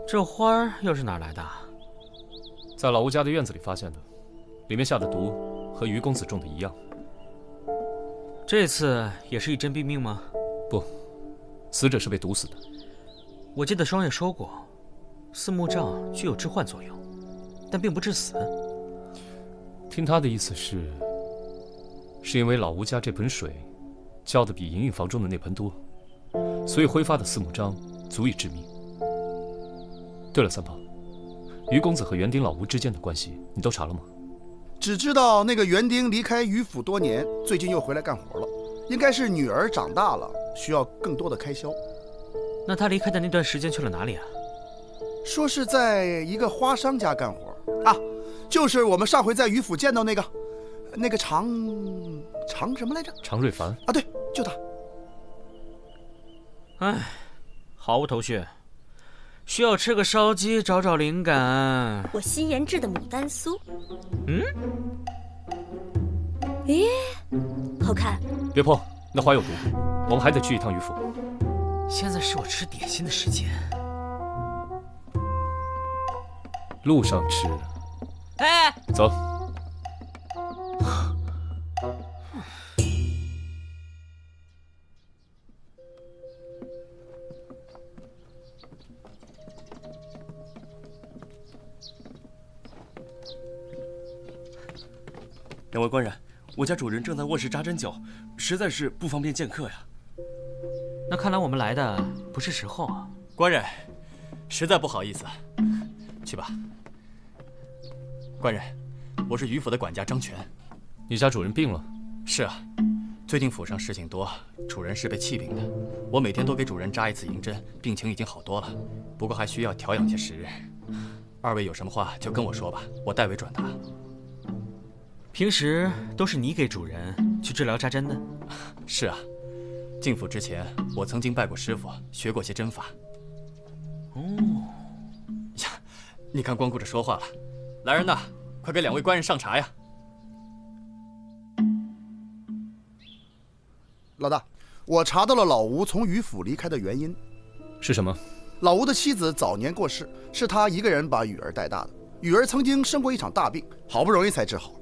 这花儿又是哪儿来的？在老吴家的院子里发现的，里面下的毒和于公子中的一样。这次也是一针毙命吗？不，死者是被毒死的。我记得双月说过，四目瘴具有致幻作用，但并不致死。听他的意思是因为老吴家这盆水浇的比莹莹房中的那盆多，所以挥发的四目瘴足以致命。对了，三炮，于公子和园丁老吴之间的关系你都查了吗？只知道那个园丁离开于府多年，最近又回来干活了，应该是女儿长大了，需要更多的开销。那他离开的那段时间去了哪里啊？说是在一个花商家干活啊，就是我们上回在于府见到那个常什么来着？常瑞凡啊，对，就他。唉，毫无头绪，需要吃个烧鸡找找灵感。我新研制的牡丹酥，咦，好看。别碰，那花有毒，我们还得去一趟于府。现在是我吃点心的时间。路上吃。哎，走。两位官人，我家主人正在卧室扎针灸，实在是不方便见客呀。那看来我们来的不是时候啊。官人，实在不好意思，去吧。官人，我是于府的管家张全。你家主人病了？是啊，最近府上事情多，主人是被气病的。我每天都给主人扎1次银针，病情已经好多了，不过还需要调养些时日。二位有什么话就跟我说吧，我代为转达。平时都是你给主人去治疗扎针的？是啊，进府之前我曾经拜过师傅，学过些针法。哦，呀，你看光顾着说话了。来人呐，快给2位官人上茶呀！老大，我查到了老吴从余府离开的原因。是什么？老吴的妻子早年过世，是他一个人把雨儿带大的。雨儿曾经生过一场大病，好不容易才治好。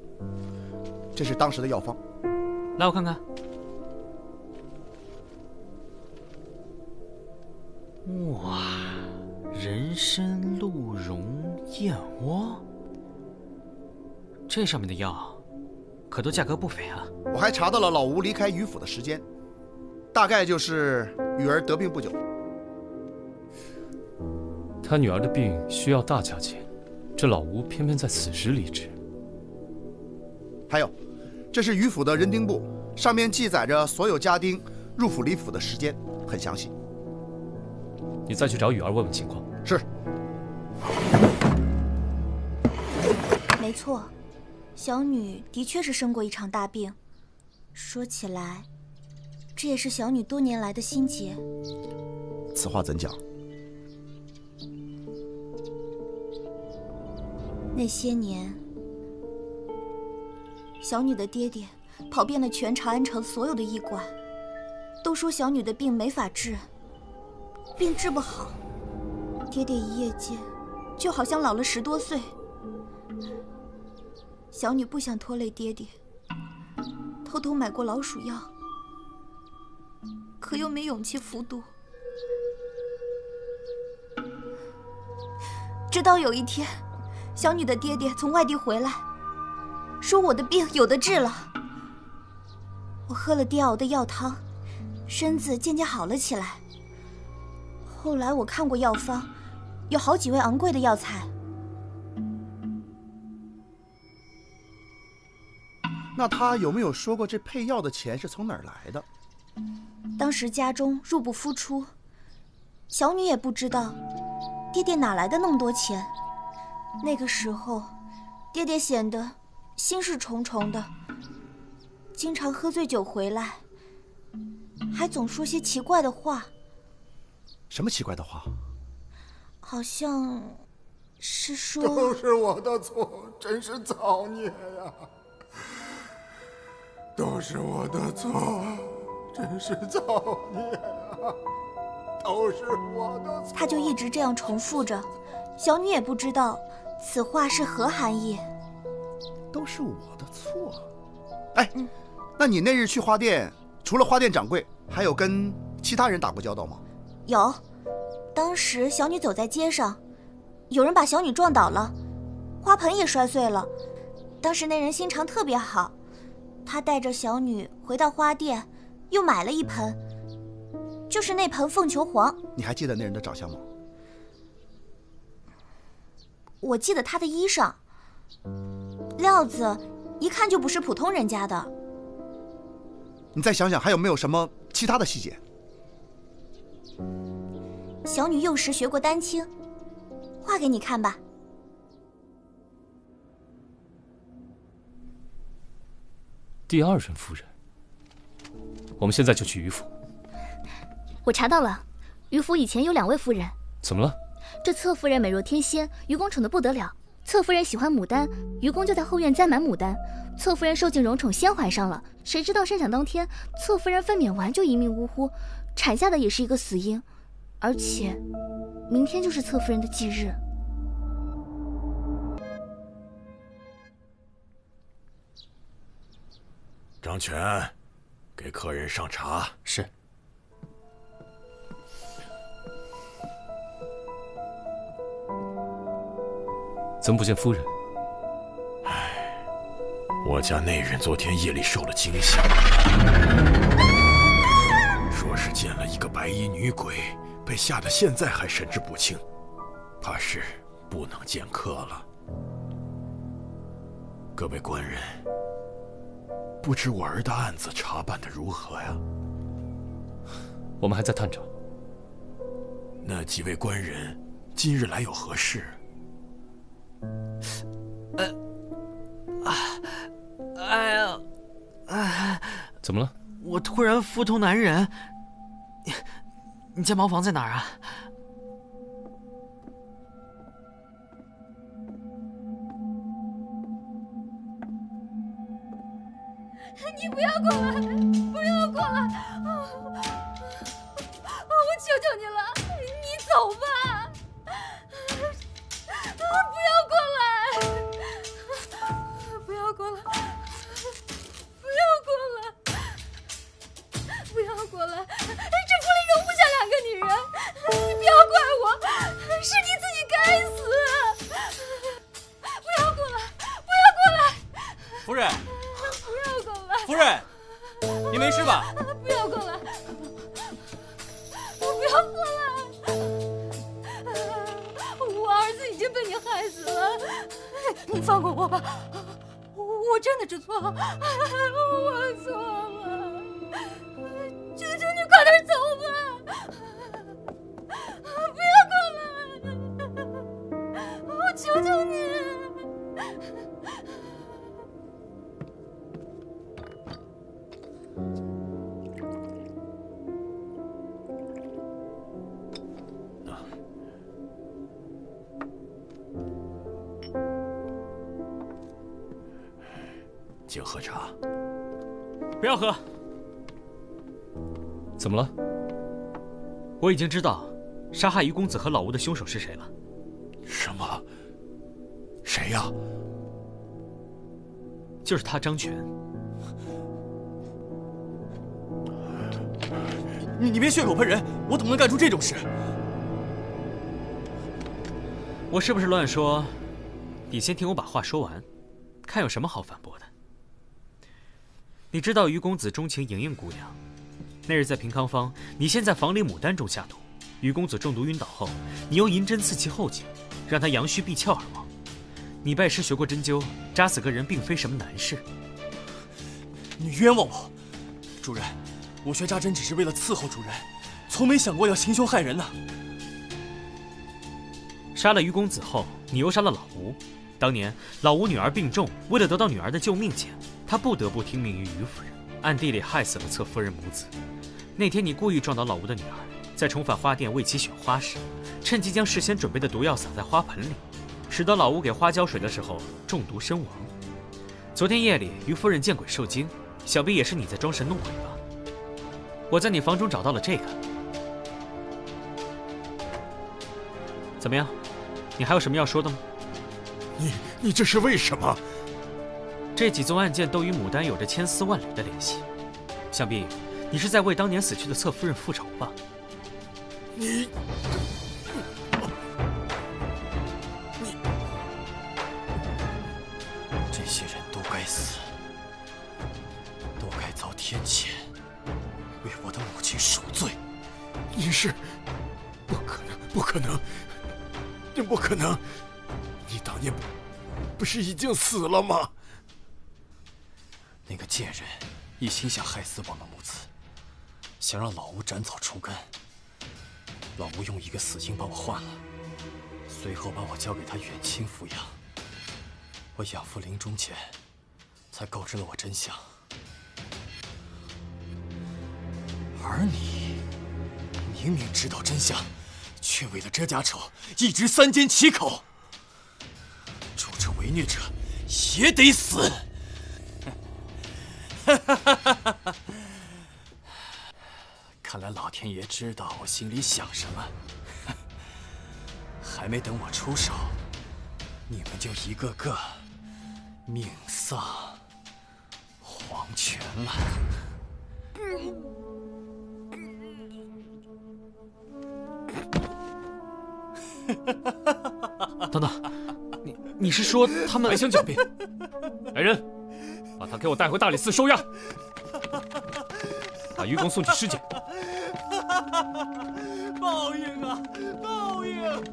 这是当时的药方，来我看看。哇，人参、鹿茸、燕窝，这上面的药可都价格不菲啊！我还查到了老吴离开余府的时间，大概就是雨儿得病不久。他女儿的病需要大价钱，这老吴偏偏在此时离职。还有，这是余府的人丁簿，上面记载着所有家丁入府离府的时间，很详细。你再去找雨儿问问情况。是。没错，小女的确是生过一场大病。说起来，这也是小女多年来的心结。此话怎讲？那些年，小女的爹爹跑遍了全长安城所有的医馆，都说小女的病没法治，病治不好。爹爹一夜间就好像老了10多岁。小女不想拖累爹爹，偷偷买过老鼠药，可又没勇气服毒。直到有一天，小女的爹爹从外地回来，说我的病有的治了。我喝了爹熬的药汤，身子渐渐好了起来。后来我看过药方，有好几味昂贵的药材。那他有没有说过这配药的钱是从哪儿来的？当时家中入不敷出，小女也不知道爹爹哪来的那么多钱。那个时候，爹爹显得心事重重的，经常喝醉酒回来，还总说些奇怪的话。什么奇怪的话？好像是说都是我的错，真是造孽呀！都是我的错，真是造孽呀！都是我的错。他就一直这样重复着，小女也不知道此话是何含义。都是我的错。哎，那你那日去花店，除了花店掌柜，还有跟其他人打过交道吗？有，当时小女走在街上，有人把小女撞倒了，花盆也摔碎了。当时那人心肠特别好，他带着小女回到花店，又买了一盆，就是那盆凤求凰。你还记得那人的长相吗？我记得他的衣裳，料子一看就不是普通人家的。你再想想还有没有什么其他的细节？小女幼时学过丹青，画给你看吧。第二任夫人，我们现在就去余府。我查到了，余府以前有2位夫人。怎么了？这侧夫人美若天仙，愚公宠得不得了。侧夫人喜欢牡丹，愚公就在后院栽满牡丹。侧夫人受尽荣宠，先怀上了，谁知道生产当天，侧夫人分娩完就一命呜呼，产下的也是一个死婴，而且明天就是侧夫人的忌日。张全，给客人上茶。是。怎么不见夫人？我家内人昨天夜里受了惊吓，说是见了一个白衣女鬼，被吓得现在还神志不清，怕是不能见客了。各位官人，不知我儿的案子查办得如何呀？我们还在探查。那几位官人今日来有何事？哎呀，怎么了？我突然腹痛难忍。你家茅房在哪儿啊？你不要过来，不要过来！我求求你了，你走吧！不要过来！不要过来！不要过来！不要过来！这府里容不下2个女人，你不要怪我，是你自己该死！不要过来！不要过来！夫人。不要过来！夫人，你没事吧？不要过来！不要过来！我儿子已经被你害死了，你放过我吧！我真的知错了，我错了，求求你快点走吧！不要过来！我求求你！请喝茶。不要喝。怎么了？我已经知道杀害于公子和老吴的凶手是谁了。什么？谁呀？就是他，张全。你别血口喷人，我怎么能干出这种事？我是不是乱说？你先听我把话说完，看有什么好反驳的。你知道于公子钟情莹莹姑娘，那日在平康坊，你先在房里牡丹中下毒，于公子中毒晕倒后，你用银针刺其后颈，让他阳虚闭窍而亡。你拜师学过针灸，扎死个人并非什么难事。你冤枉我，主人，我学扎针只是为了伺候主人，从没想过要行凶害人呢。杀了于公子后，你又杀了老吴。当年老吴女儿病重，为了得到女儿的救命钱，他不得不听命于于夫人，暗地里害死了侧夫人母子。那天你故意撞倒老吴的女儿，在重返花店为其选花时，趁机将事先准备的毒药撒在花盆里，使得老吴给花浇水的时候中毒身亡。昨天夜里于夫人见鬼受惊，想必也是你在装神弄鬼吧？我在你房中找到了这个，怎么样？你还有什么要说的吗？你这是为什么？这几宗案件都与牡丹有着千丝万缕的联系，想必你是在为当年死去的侧夫人复仇吧？你这些人都该死，都该遭天谴，为我的母亲赎罪。你是不可能，不可能，这不可能！你当年不是已经死了吗？那个贱人一心想害死我们母子，想让老吴斩草除根。老吴用一个死刑把我换了，随后把我交给他远亲抚养。我养父临终前才告知了我真相，而你明明知道真相，却为了这家丑一直三缄其口。助纣为虐者也得死！看来老天爷知道我心里想什么，还没等我出手，你们就一个个命丧黄泉了。等等，你是说他们还想狡辩？来人，把他给我带回大理寺收押，把于公送去尸检。报应啊，报应！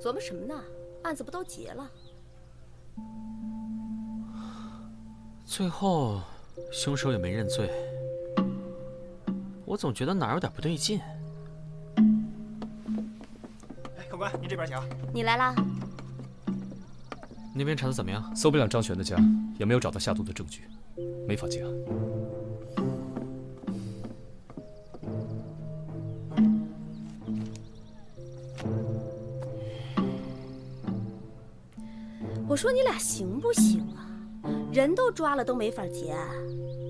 琢磨什么呢？案子不都结了？最后，凶手也没认罪，我总觉得哪儿有点不对劲。哎，客官，您这边请。你来啦。那边查的怎么样？搜不了张璇的家，也没有找到下毒的证据，没法结案。我说你俩行不行啊？人都抓了都没法结案，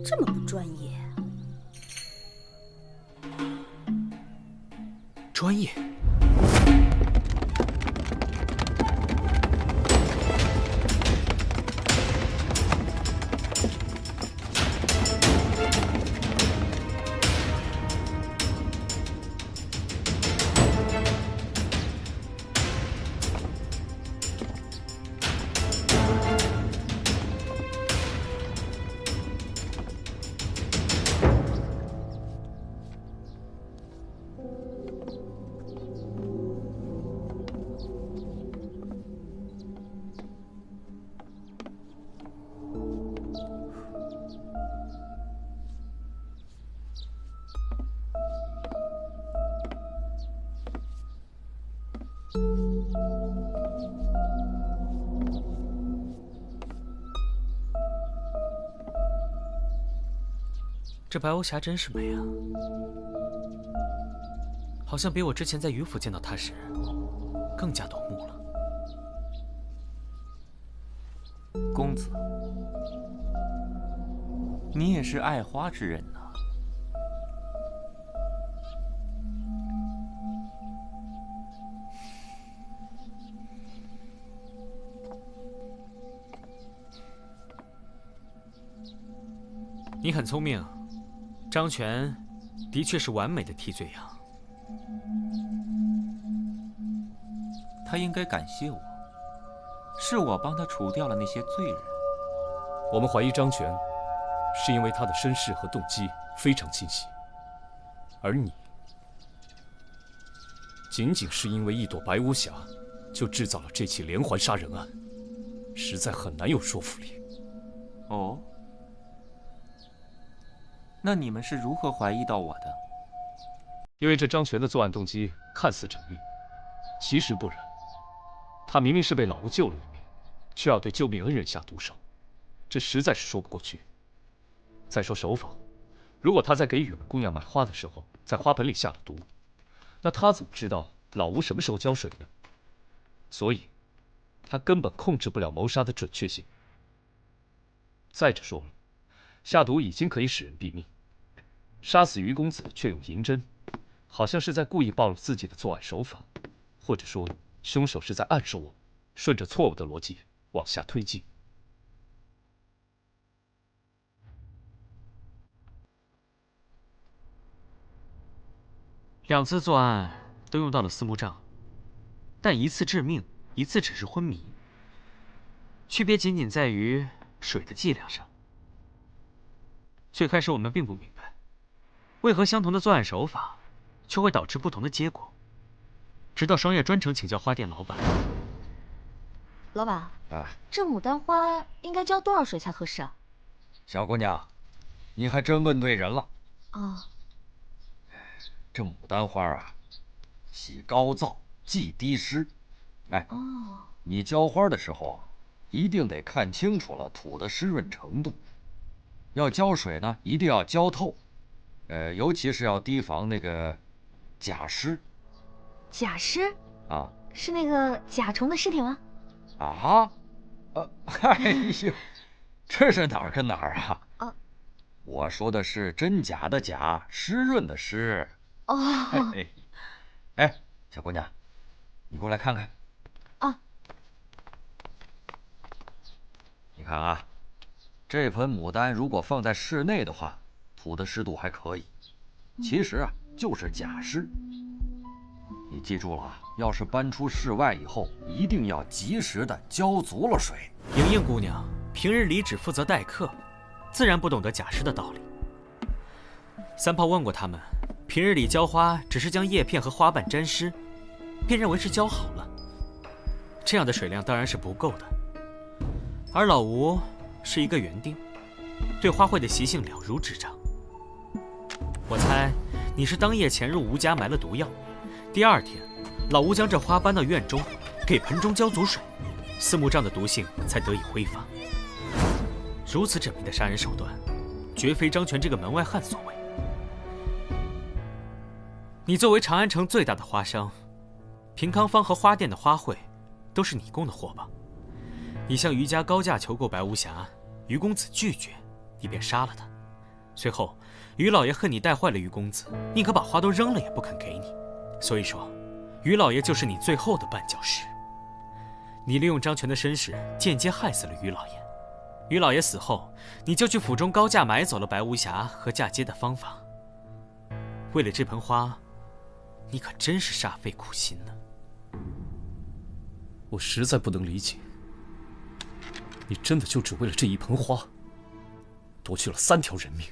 这么不专业。专业。这白欧霞真是美啊，好像比我之前在余府见到她时更加夺目了。公子，你也是爱花之人呐。你很聪明，张全的确是完美的替罪羊。他应该感谢我，是我帮他除掉了那些罪人。我们怀疑张全，是因为他的身世和动机非常清晰，而你，仅仅是因为一朵白巫峡，就制造了这起连环杀人案，实在很难有说服力。哦。那你们是如何怀疑到我的？因为这张全的作案动机看似缜密，其实不然。他明明是被老吴救了一命，却要对救命恩人下毒手，这实在是说不过去。再说手法，如果他在给雨儿姑娘买花的时候，在花盆里下了毒，那他怎么知道老吴什么时候浇水呢？所以，他根本控制不了谋杀的准确性。再者说了，下毒已经可以使人毙命。杀死于公子却用银针，好像是在故意暴露自己的作案手法，或者说，凶手是在暗示我，顺着错误的逻辑往下推进。2次作案都用到了四目杖，但一次致命，一次只是昏迷，区别仅仅在于水的剂量上。最开始我们并不明白，为何相同的作案手法，却会导致不同的结果。直到双月专程请教花店老板。老板，这牡丹花应该浇多少水才合适啊？小姑娘，你还真问对人了。哦，这牡丹花啊，喜高燥，忌低湿。哎，你浇花的时候，一定得看清楚了土的湿润程度。要浇水呢，一定要浇透，尤其是要提防那个假尸。假尸啊？是那个甲虫的尸体吗？啊？哎呦，这是哪儿跟哪儿啊？我说的是真假的假，湿润的湿。哦。哎，小姑娘，你过来看看。啊。你看啊。这盆牡丹如果放在室内的话，土的湿度还可以。其实啊，就是假湿。你记住了，要是搬出室外以后，一定要及时的浇足了水。莹莹姑娘平日里只负责待客，自然不懂得假湿的道理。三炮问过他们，平日里浇花只是将叶片和花瓣沾湿，便认为是浇好了。这样的水量当然是不够的。而老吴是一个园丁，对花卉的习性了如指掌。我猜你是当夜潜入吴家埋了毒药，第二天，老吴将这花搬到院中，给盆中浇足水，四目杖的毒性才得以挥发。如此缜密的杀人手段，绝非张全这个门外汉所为。你作为长安城最大的花商，平康坊和花店的花卉，都是你供的货吧？你向余家高价求购白无瑕，余公子拒绝，你便杀了他。随后，余老爷恨你带坏了余公子，宁可把花都扔了也不肯给你。所以说，余老爷就是你最后的绊脚石。你利用张全的身世，间接害死了余老爷。余老爷死后，你就去府中高价买走了白无瑕和嫁接的方法。为了这盆花，你可真是煞费苦心呢。我实在不能理解，你真的就只为了这一盆花，夺去了3条人命？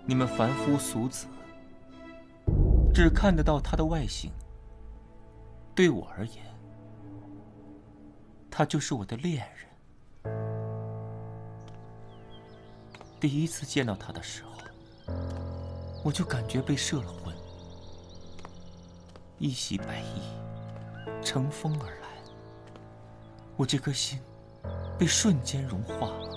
你们凡夫俗子只看得到他的外形，对我而言，他就是我的恋人。第一次见到他的时候，我就感觉被摄了魂，一袭白衣，乘风而来，我这颗心被瞬间融化了。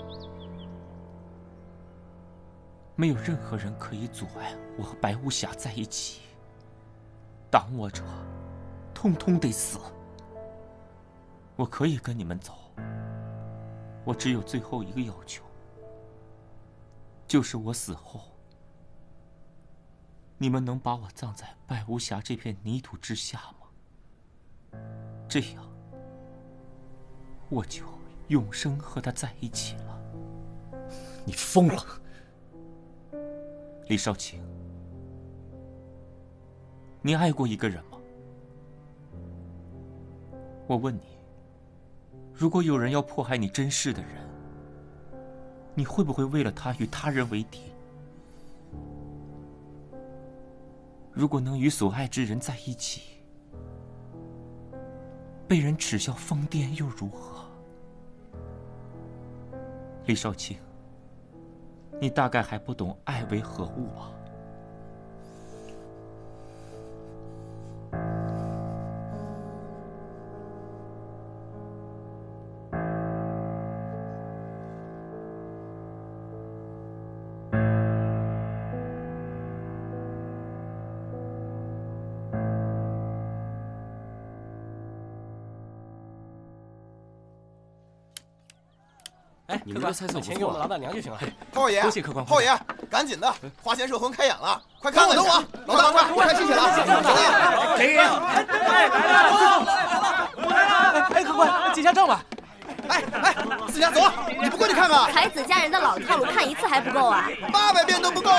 没有任何人可以阻碍我和白无瑕在一起，挡我者，通通得死。我可以跟你们走，我只有最后一个要求，就是我死后，你们能把我葬在白无瑕这片泥土之下吗？这样，我就永生和他在一起了。你疯了！李少卿，你爱过一个人吗？我问你，如果有人要迫害你珍视的人，你会不会为了他与他人为敌？如果能与所爱之人在一起，被人耻笑疯癫又如何？李少卿，你大概还不懂爱为何物吧？你们的菜色不错，钱给我们老板娘就行了。炮爷，多谢客官。炮爷，赶紧的，花钱社魂开演了，快看看！等我，老大，快开戏去了！谁呀？哎，客官，结下账吧。哎，思佳，走，你不过去看看。才子佳人的老套路，看一次还不够啊？800遍都不够。